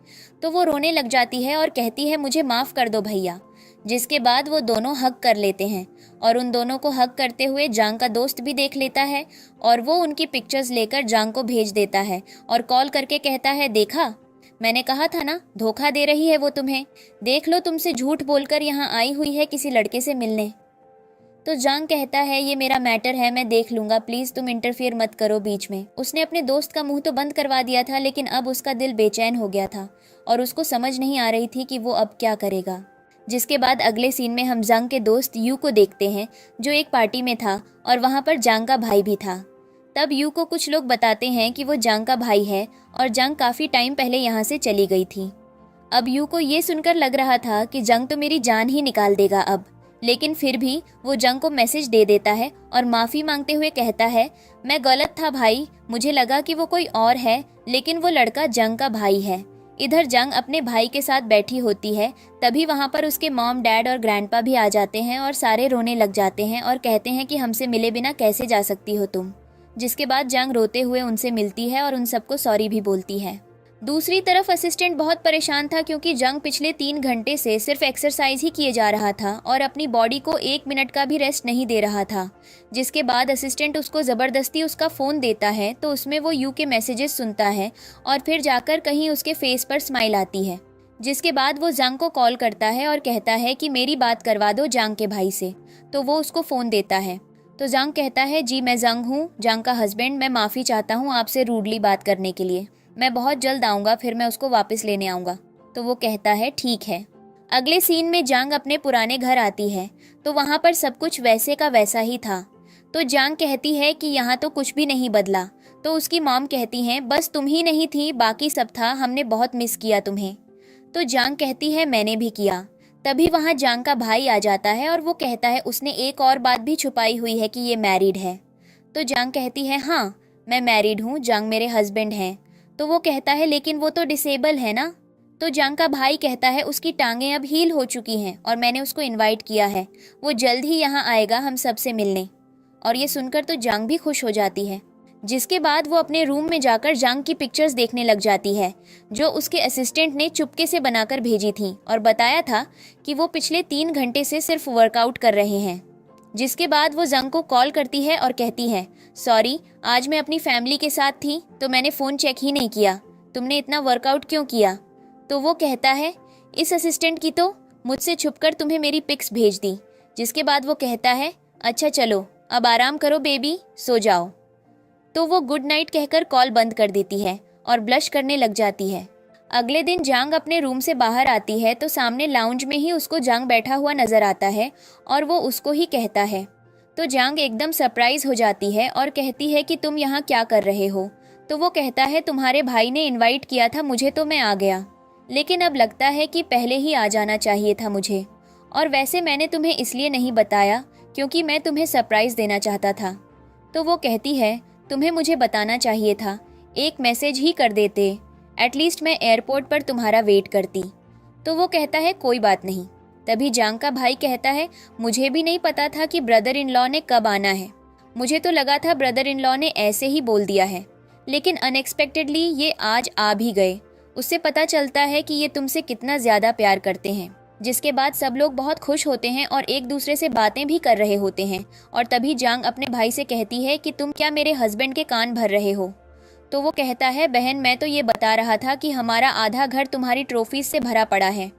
तो वो रोने लग जाती है और कहती है मुझे माफ़ कर दो भैया। जिसके बाद वो दोनों हग कर लेते हैं और उन दोनों को हग करते हुए जांग का दोस्त भी देख लेता है और वो उनकी पिक्चर्स लेकर जांग को भेज देता है और कॉल करके कहता है देखा, मैंने कहा था ना, धोखा दे रही है वो तुम्हें, देख लो तुमसे झूठ बोलकर यहाँ आई हुई है किसी लड़के से मिलने। तो जांग कहता है ये मेरा मैटर है, मैं देख लूंगा, प्लीज तुम इंटरफियर मत करो बीच में। उसने अपने दोस्त का मुंह तो बंद करवा दिया था लेकिन अब उसका दिल बेचैन हो गया था और उसको समझ नहीं आ रही थी कि वो अब क्या करेगा। जिसके बाद अगले सीन में हम जांग के दोस्त यू को देखते हैं जो एक पार्टी में था और वहाँ पर जांग का भाई भी था। तब यू को कुछ लोग बताते हैं कि वो जांग का भाई है और जांग काफ़ी टाइम पहले यहाँ से चली गई थी। अब यू को ये सुनकर लग रहा था कि जंग तो मेरी जान ही निकाल देगा अब, लेकिन फिर भी वो जंग को मैसेज दे देता है और माफ़ी मांगते हुए कहता है मैं गलत था भाई, मुझे लगा कि वो कोई और है लेकिन वो लड़का जंग का भाई है। इधर जंग अपने भाई के साथ बैठी होती है, तभी वहाँ पर उसके मॉम, डैड और ग्रैंडपा भी आ जाते हैं और सारे रोने लग जाते हैं और कहते हैं कि हमसे मिले बिना कैसे जा सकती हो तुम। जिसके बाद जंग रोते हुए उनसे मिलती है और उन सबको सॉरी भी बोलती है। दूसरी तरफ असिस्टेंट बहुत परेशान था क्योंकि जंग पिछले 3 घंटे से सिर्फ एक्सरसाइज ही किए जा रहा था और अपनी बॉडी को 1 मिनट का भी रेस्ट नहीं दे रहा था। जिसके बाद असिस्टेंट उसको ज़बरदस्ती उसका फ़ोन देता है तो उसमें वो यू के मैसेजेस सुनता है और फिर जाकर कहीं उसके फेस पर स्माइल आती है। जिसके बाद वो जंग को कॉल करता है और कहता है कि मेरी बात करवा दो जंग के भाई से। तो वो उसको फ़ोन देता है। तो जंग कहता है जी मैं जंग हूँ, जंग का हस्बैंड, मैं माफ़ी चाहता हूँ आपसे रूडली बात करने के लिए, मैं बहुत जल्द आऊँगा, फिर मैं उसको वापस लेने आऊँगा। तो वो कहता है ठीक है। अगले सीन में जंग अपने पुराने घर आती है तो वहाँ पर सब कुछ वैसे का वैसा ही था। तो जंग कहती है कि यहाँ तो कुछ भी नहीं बदला। तो उसकी मॉम कहती हैं बस तुम ही नहीं थी, बाकी सब था, हमने बहुत मिस किया तुम्हें। तो जंग कहती है मैंने भी किया। तभी वहाँ जंग का भाई आ जाता है और वो कहता है उसने एक और बात भी छुपाई हुई है कि ये मैरिड है। तो जंग कहती है हाँ मैं मैरिड हूँ, जंग मेरे हस्बैंड हैं। तो वो कहता है लेकिन वो तो डिसेबल है ना। तो जंग का भाई कहता है उसकी टांगें अब हील हो चुकी हैं और मैंने उसको इनवाइट किया है, वो जल्द ही यहाँ आएगा हम सबसे मिलने। और ये सुनकर तो जंग भी खुश हो जाती है। जिसके बाद वो अपने रूम में जाकर जंग की पिक्चर्स देखने लग जाती है जो उसके असिस्टेंट ने चुपके से बनाकर भेजी थी और बताया था कि वो पिछले 3 घंटे से सिर्फ वर्कआउट कर रहे हैं। जिसके बाद वो जंग को कॉल करती है और कहती है सॉरी, आज मैं अपनी फैमिली के साथ थी तो मैंने फ़ोन चेक ही नहीं किया, तुमने इतना वर्कआउट क्यों किया। तो वो कहता है इस असिस्टेंट की तो मुझसे छुपकर तुम्हें मेरी पिक्स भेज दी। जिसके बाद वो कहता है अच्छा चलो अब आराम करो बेबी, सो जाओ। तो वो गुड नाइट कहकर कॉल बंद कर देती है और ब्लश करने लग जाती है। अगले दिन जंग अपने रूम से बाहर आती है तो सामने लाउंज में ही उसको जंग बैठा हुआ नजर आता है और वो उसको ही कहता है। तो जंग एकदम सरप्राइज हो जाती है और कहती है कि तुम यहाँ क्या कर रहे हो। तो वो कहता है तुम्हारे भाई ने इनवाइट किया था मुझे तो मैं आ गया, लेकिन अब लगता है कि पहले ही आ जाना चाहिए था मुझे, और वैसे मैंने तुम्हें इसलिए नहीं बताया क्योंकि मैं तुम्हें सरप्राइज देना चाहता था। तो वो कहती है तुम्हें मुझे बताना चाहिए था, एक मैसेज ही कर देते, एटलीस्ट मैं एयरपोर्ट पर तुम्हारा वेट करती। तो वो कहता है कोई बात नहीं, तभी जांग का भाई कहता है, मुझे भी नहीं पता था कि ब्रदर इन लॉ ने कब आना है। मुझे तो लगा था ब्रदर इन लॉ ने ऐसे ही बोल दिया है, लेकिन अनएक्सपेक्टेडली ये आज आ भी गए। उससे पता चलता है कि ये तुमसे कितना ज़्यादा प्यार करते हैं। जिसके बाद सब लोग बहुत खुश होते हैं और एक दूसरे से बातें भी कर रहे होते हैं। और तभी जांग अपने भाई से कहती है कि तुम क्या मेरे हस्बैंड के कान भर रहे हो? तो वो कहता है, बहन मैं तो ये बता रहा था कि हमारा आधा घर तुम्हारी ट्रॉफीज से भरा पड़ा है।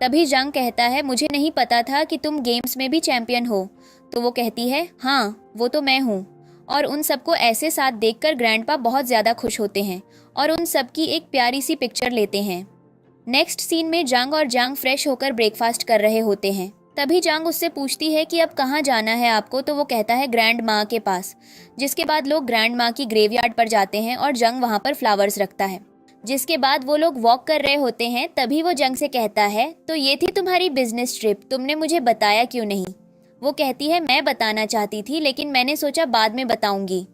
तभी जांग कहता है, मुझे नहीं पता था कि तुम गेम्स में भी चैंपियन हो। तो वो कहती है, हाँ वो तो मैं हूँ। और उन सबको ऐसे साथ देखकर ग्रैंडपा बहुत ज़्यादा खुश होते हैं और उन सब की एक प्यारी सी पिक्चर लेते हैं। नेक्स्ट सीन में जांग और जांग फ्रेश होकर ब्रेकफास्ट कर रहे होते हैं। तभी जांग उससे पूछती है कि अब कहाँ जाना है आपको? तो वो कहता है, ग्रैंड माँ के पास। जिसके बाद लोग ग्रैंड माँ की ग्रेवयार्ड पर जाते हैं और जंग वहाँ पर फ्लावर्स रखता है। जिसके बाद वो लोग वॉक कर रहे होते हैं। तभी वो जंग से कहता है, तो ये थी तुम्हारी बिजनेस ट्रिप, तुमने मुझे बताया क्यों नहीं? वो कहती है, मैं बताना चाहती थी लेकिन मैंने सोचा बाद में बताऊंगी।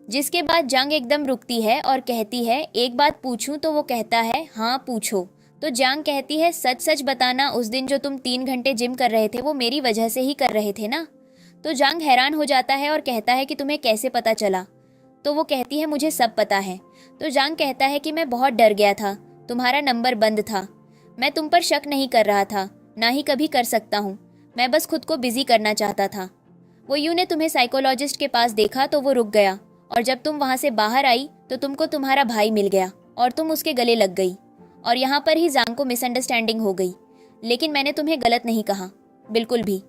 जिसके बाद जंग एकदम रुकती है और कहती है, एक बात पूछूं? तो वो कहता है, हाँ पूछो। तो जांग कहती है, सच सच बताना, उस दिन जो तुम 3 घंटे जिम कर रहे थे वो मेरी वजह से ही कर रहे थे ना? तो जांग हैरान हो जाता है और कहता है कि तुम्हें कैसे पता चला? तो वो कहती है, मुझे सब पता है। तो जांग कहता है कि मैं बहुत डर गया था, तुम्हारा नंबर बंद था, मैं तुम पर शक नहीं कर रहा था, ना ही कभी कर सकता हूँ, मैं बस खुद को बिजी करना चाहता था। वो यूं ने तुम्हें साइकोलॉजिस्ट के पास देखा तो वो रुक गया और जब तुम वहाँ से बाहर आई तो तुमको तुम्हारा भाई मिल गया और तुम उसके गले लग गई और यहाँ पर ही जांग को मिसअंडरस्टैंडिंग हो गई। लेकिन मैंने तुम्हें गलत नहीं कहा, बिल्कुल भी।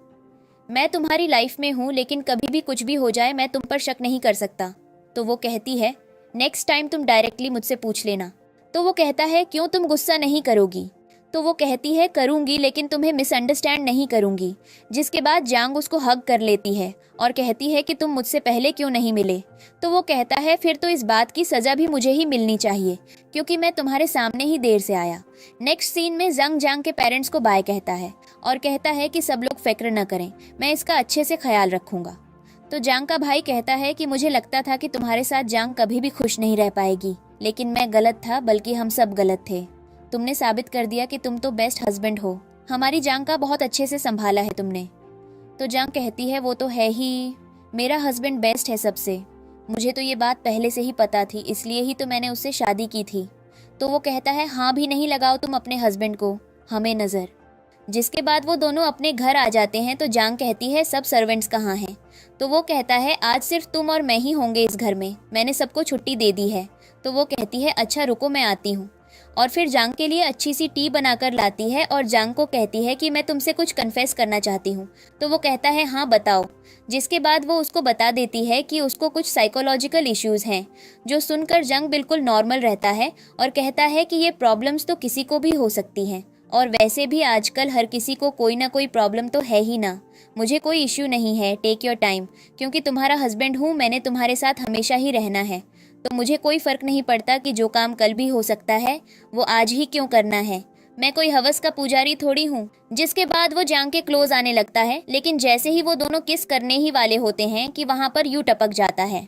मैं तुम्हारी लाइफ में हूँ लेकिन कभी भी कुछ भी हो जाए मैं तुम पर शक नहीं कर सकता। तो वो कहती है, नेक्स्ट टाइम तुम डायरेक्टली मुझसे पूछ लेना। तो वो कहता है, क्यों तुम गुस्सा नहीं करोगी? तो वो कहती है, करूंगी लेकिन तुम्हें मिसअंडरस्टैंड नहीं करूंगी। जिसके बाद जांग उसको हग कर लेती है और कहती है कि तुम मुझसे पहले क्यों नहीं मिले? तो वो कहता है, फिर तो इस बात की सजा भी मुझे ही मिलनी चाहिए क्योंकि मैं तुम्हारे सामने ही देर से आया। नेक्स्ट सीन में जंग जांग के पेरेंट्स को बाय कहता है और कहता है कि सब लोग फिक्र न करें, मैं इसका अच्छे से ख्याल रखूंगा। तो जांग का भाई कहता है कि मुझे लगता था कि तुम्हारे साथ जांग कभी भी खुश नहीं रह पाएगी, लेकिन मैं गलत था, बल्कि हम सब गलत थे। तुमने साबित कर दिया कि तुम तो बेस्ट हस्बैंड हो, हमारी जांग का बहुत अच्छे से संभाला है तुमने। तो जांग कहती है, वो तो है ही, मेरा हस्बैंड बेस्ट है सबसे, मुझे तो ये बात पहले से ही पता थी, इसलिए ही तो मैंने उससे शादी की थी। तो वो कहता है, हाँ भी नहीं लगाओ तुम अपने हस्बैंड को, हमें नज़र। जिसके बाद वो दोनों अपने घर आ जाते हैं। तो जांग कहती है, सब सर्वेंट्स कहाँ हैं? तो वो कहता है, आज सिर्फ तुम और मैं ही होंगे इस घर में, मैंने सबको छुट्टी दे दी है। तो वो कहती है, अच्छा रुको मैं आती हूँ। और फिर जांग के लिए अच्छी सी टी बनाकर लाती है और जांग को कहती है कि मैं तुमसे कुछ कन्फेस करना चाहती हूँ। तो वो कहता है, हाँ बताओ। जिसके बाद वो उसको बता देती है कि उसको कुछ साइकोलॉजिकल इश्यूज़ हैं, जो सुनकर जांग बिल्कुल नॉर्मल रहता है और कहता है कि ये प्रॉब्लम्स तो किसी को भी हो सकती हैं और वैसे भी आजकल हर किसी को कोई ना कोई प्रॉब्लम तो है ही ना। मुझे कोई इश्यू नहीं है, टेक योर टाइम, क्योंकि तुम्हारा हस्बैंड हूँ, मैंने तुम्हारे साथ हमेशा ही रहना है, तो मुझे कोई फ़र्क नहीं पड़ता कि जो काम कल भी हो सकता है वो आज ही क्यों करना है, मैं कोई हवस का पुजारी थोड़ी हूँ। जिसके बाद वो जांग के क्लोज आने लगता है, लेकिन जैसे ही वो दोनों किस करने ही वाले होते हैं कि वहाँ पर यू टपक जाता है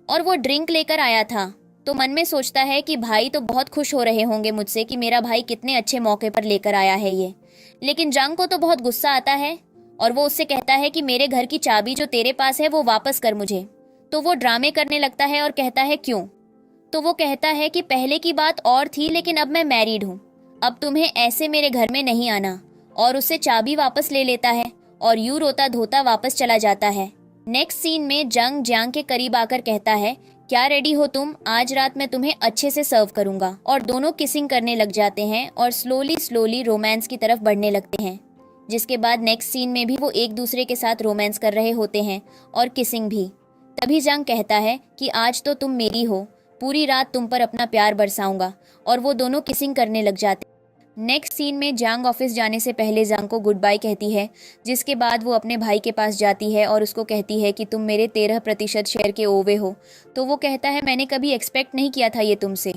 और वो ड्रिंक लेकर आया था। तो मन में सोचता है कि भाई तो बहुत खुश हो रहे होंगे मुझसे कि मेरा भाई कितने अच्छे मौके पर लेकर आया है ये। लेकिन जांग को तो बहुत गुस्सा आता है और वो उससे कहता है कि मेरे घर की चाबी जो तेरे पास है वो वापस कर मुझे। तो वो ड्रामे करने लगता है और कहता है, क्यों? तो वो कहता है कि पहले की बात और थी, लेकिन अब मैं मैरिड हूँ, अब तुम्हें ऐसे मेरे घर में नहीं आना। और उससे चाबी वापस ले लेता है और यूं रोता धोता वापस चला जाता है। नेक्स्ट सीन में जंग जांग के करीब आकर कहता है, क्या रेडी हो तुम? आज रात मैं तुम्हें अच्छे से सर्व करूंगा। और दोनों किसिंग करने लग जाते हैं और स्लोली स्लोली रोमांस की तरफ बढ़ने लगते हैं। जिसके बाद नेक्स्ट सीन में भी वो एक दूसरे के साथ रोमांस कर रहे होते हैं और किसिंग भी। तभी जंग कहता है कि आज तो तुम मेरी हो, पूरी रात तुम पर अपना प्यार बरसाऊंगा। और वो दोनों किसिंग करने लग जाते। नेक्स्ट सीन में जांग ऑफिस जाने से पहले जांग को गुड बाय कहती है। जिसके बाद वो अपने भाई के पास जाती है और उसको कहती है कि तुम मेरे 13% शेयर के ओवे हो। तो वो कहता है, मैंने कभी एक्सपेक्ट नहीं किया था ये तुमसे।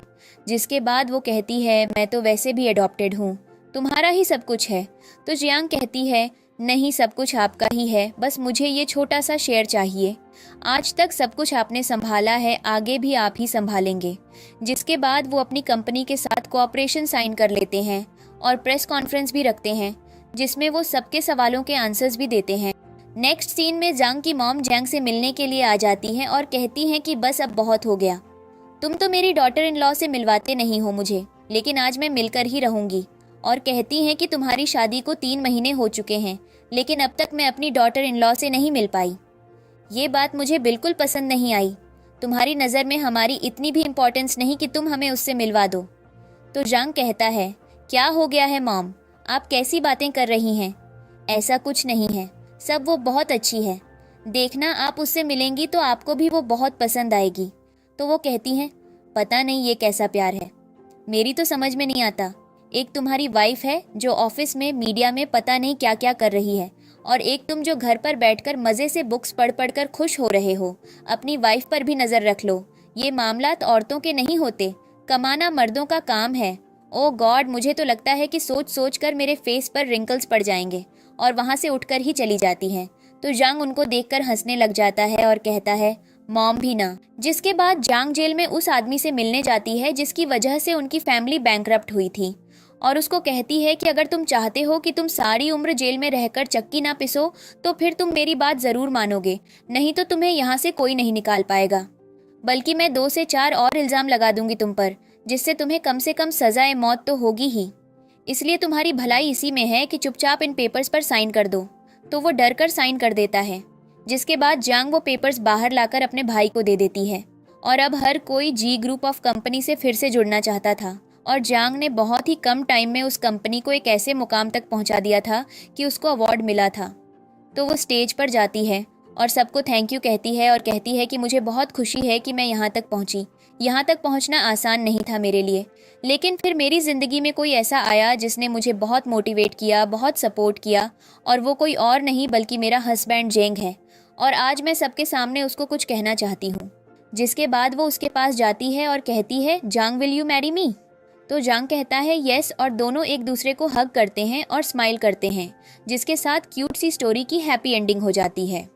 जिसके बाद वो कहती है, मैं तो वैसे भी अडॉप्टेड हूँ, तुम्हारा ही सब कुछ है। तो जियांग कहती है, नहीं सब कुछ आपका ही है, बस मुझे ये छोटा सा शेयर चाहिए। आज तक सब कुछ आपने संभाला है, आगे भी आप ही संभालेंगे। जिसके बाद वो अपनी कंपनी के साथ कोऑपरेशन साइन कर लेते हैं और प्रेस कॉन्फ्रेंस भी रखते हैं। जिसमें वो सबके सवालों के आंसर्स भी देते हैं। नेक्स्ट सीन में जांग की मॉम जैंग से मिलने के लिए आ जाती हैं और कहती हैं कि बस अब बहुत हो गया, तुम तो मेरी डॉटर इन लॉ से मिलवाते नहीं हो मुझे, लेकिन आज मैं मिलकर ही रहूंगी। और कहती हैं कि तुम्हारी शादी को 3 महीने हो चुके हैं, लेकिन अब तक मैं अपनी डॉटर इन लॉ से नहीं मिल पाई। ये बात मुझे बिल्कुल पसंद नहीं आई। तुम्हारी नज़र में हमारी इतनी भी इम्पोर्टेंस नहीं कि तुम हमें उससे मिलवा दो। तो जांग कहता है, क्या हो गया है मॉम, आप कैसी बातें कर रही हैं? ऐसा कुछ नहीं है, सब वो बहुत अच्छी है, देखना आप उससे मिलेंगी तो आपको भी वो बहुत पसंद आएगी। तो वो कहती हैं, पता नहीं ये कैसा प्यार है, मेरी तो समझ में नहीं आता। एक तुम्हारी वाइफ है जो ऑफिस में मीडिया में पता नहीं क्या क्या कर रही है, और एक तुम जो घर पर बैठकर मज़े से बुक्स पढ़ पढ़ कर खुश हो रहे हो। अपनी वाइफ पर भी नज़र रख लो, ये मामलात औरतों के नहीं होते, कमाना मर्दों का काम है। ओ गॉड, मुझे तो लगता है कि सोच सोच कर मेरे फेस पर रिंकल्स पड़ जाएंगे। और वहाँ से उठकर ही चली जाती हैं। तो जांग उनको देखकर हंसने लग जाता है और कहता है, मॉम भी ना। जिसके बाद जांग जेल में उस आदमी से मिलने जाती है जिसकी वजह से उनकी फैमिली बैंकरप्ट हुई थी, और उसको कहती है कि अगर तुम चाहते हो कि तुम सारी उम्र जेल में रहकर चक्की ना पिसो तो फिर तुम मेरी बात ज़रूर मानोगे, नहीं तो तुम्हें यहाँ से कोई नहीं निकाल पाएगा, बल्कि मैं 2 से 4 और इल्ज़ाम लगा दूंगी तुम पर, जिससे तुम्हें कम से कम सज़ाए मौत तो होगी ही। इसलिए तुम्हारी भलाई इसी में है कि चुपचाप इन पेपर्स पर साइन कर दो। तो वो डर कर साइन कर देता है, जिसके बाद जांग वो पेपर्स बाहर लाकर अपने भाई को दे देती है। और अब हर कोई जी ग्रुप ऑफ कंपनी से फिर से जुड़ना चाहता था, और जांग ने बहुत ही कम टाइम में उस कंपनी को एक ऐसे मुकाम तक पहुंचा दिया था कि उसको अवार्ड मिला था। तो वो स्टेज पर जाती है और सबको थैंक यू कहती है, और कहती है कि मुझे बहुत खुशी है कि मैं यहाँ तक पहुँची। यहाँ तक पहुँचना आसान नहीं था मेरे लिए, लेकिन फिर मेरी ज़िंदगी में कोई ऐसा आया जिसने मुझे बहुत मोटिवेट किया, बहुत सपोर्ट किया, और वो कोई और नहीं बल्कि मेरा हस्बैंड जेंग है। और आज मैं सबके सामने उसको कुछ कहना चाहती हूँ। जिसके बाद वो उसके पास जाती है और कहती है, जांग विल यू मैरी मी? तो जांग कहता है यस, और दोनों एक दूसरे को हग करते हैं और स्माइल करते हैं, जिसके साथ क्यूट सी स्टोरी की हैप्पी एंडिंग हो जाती है।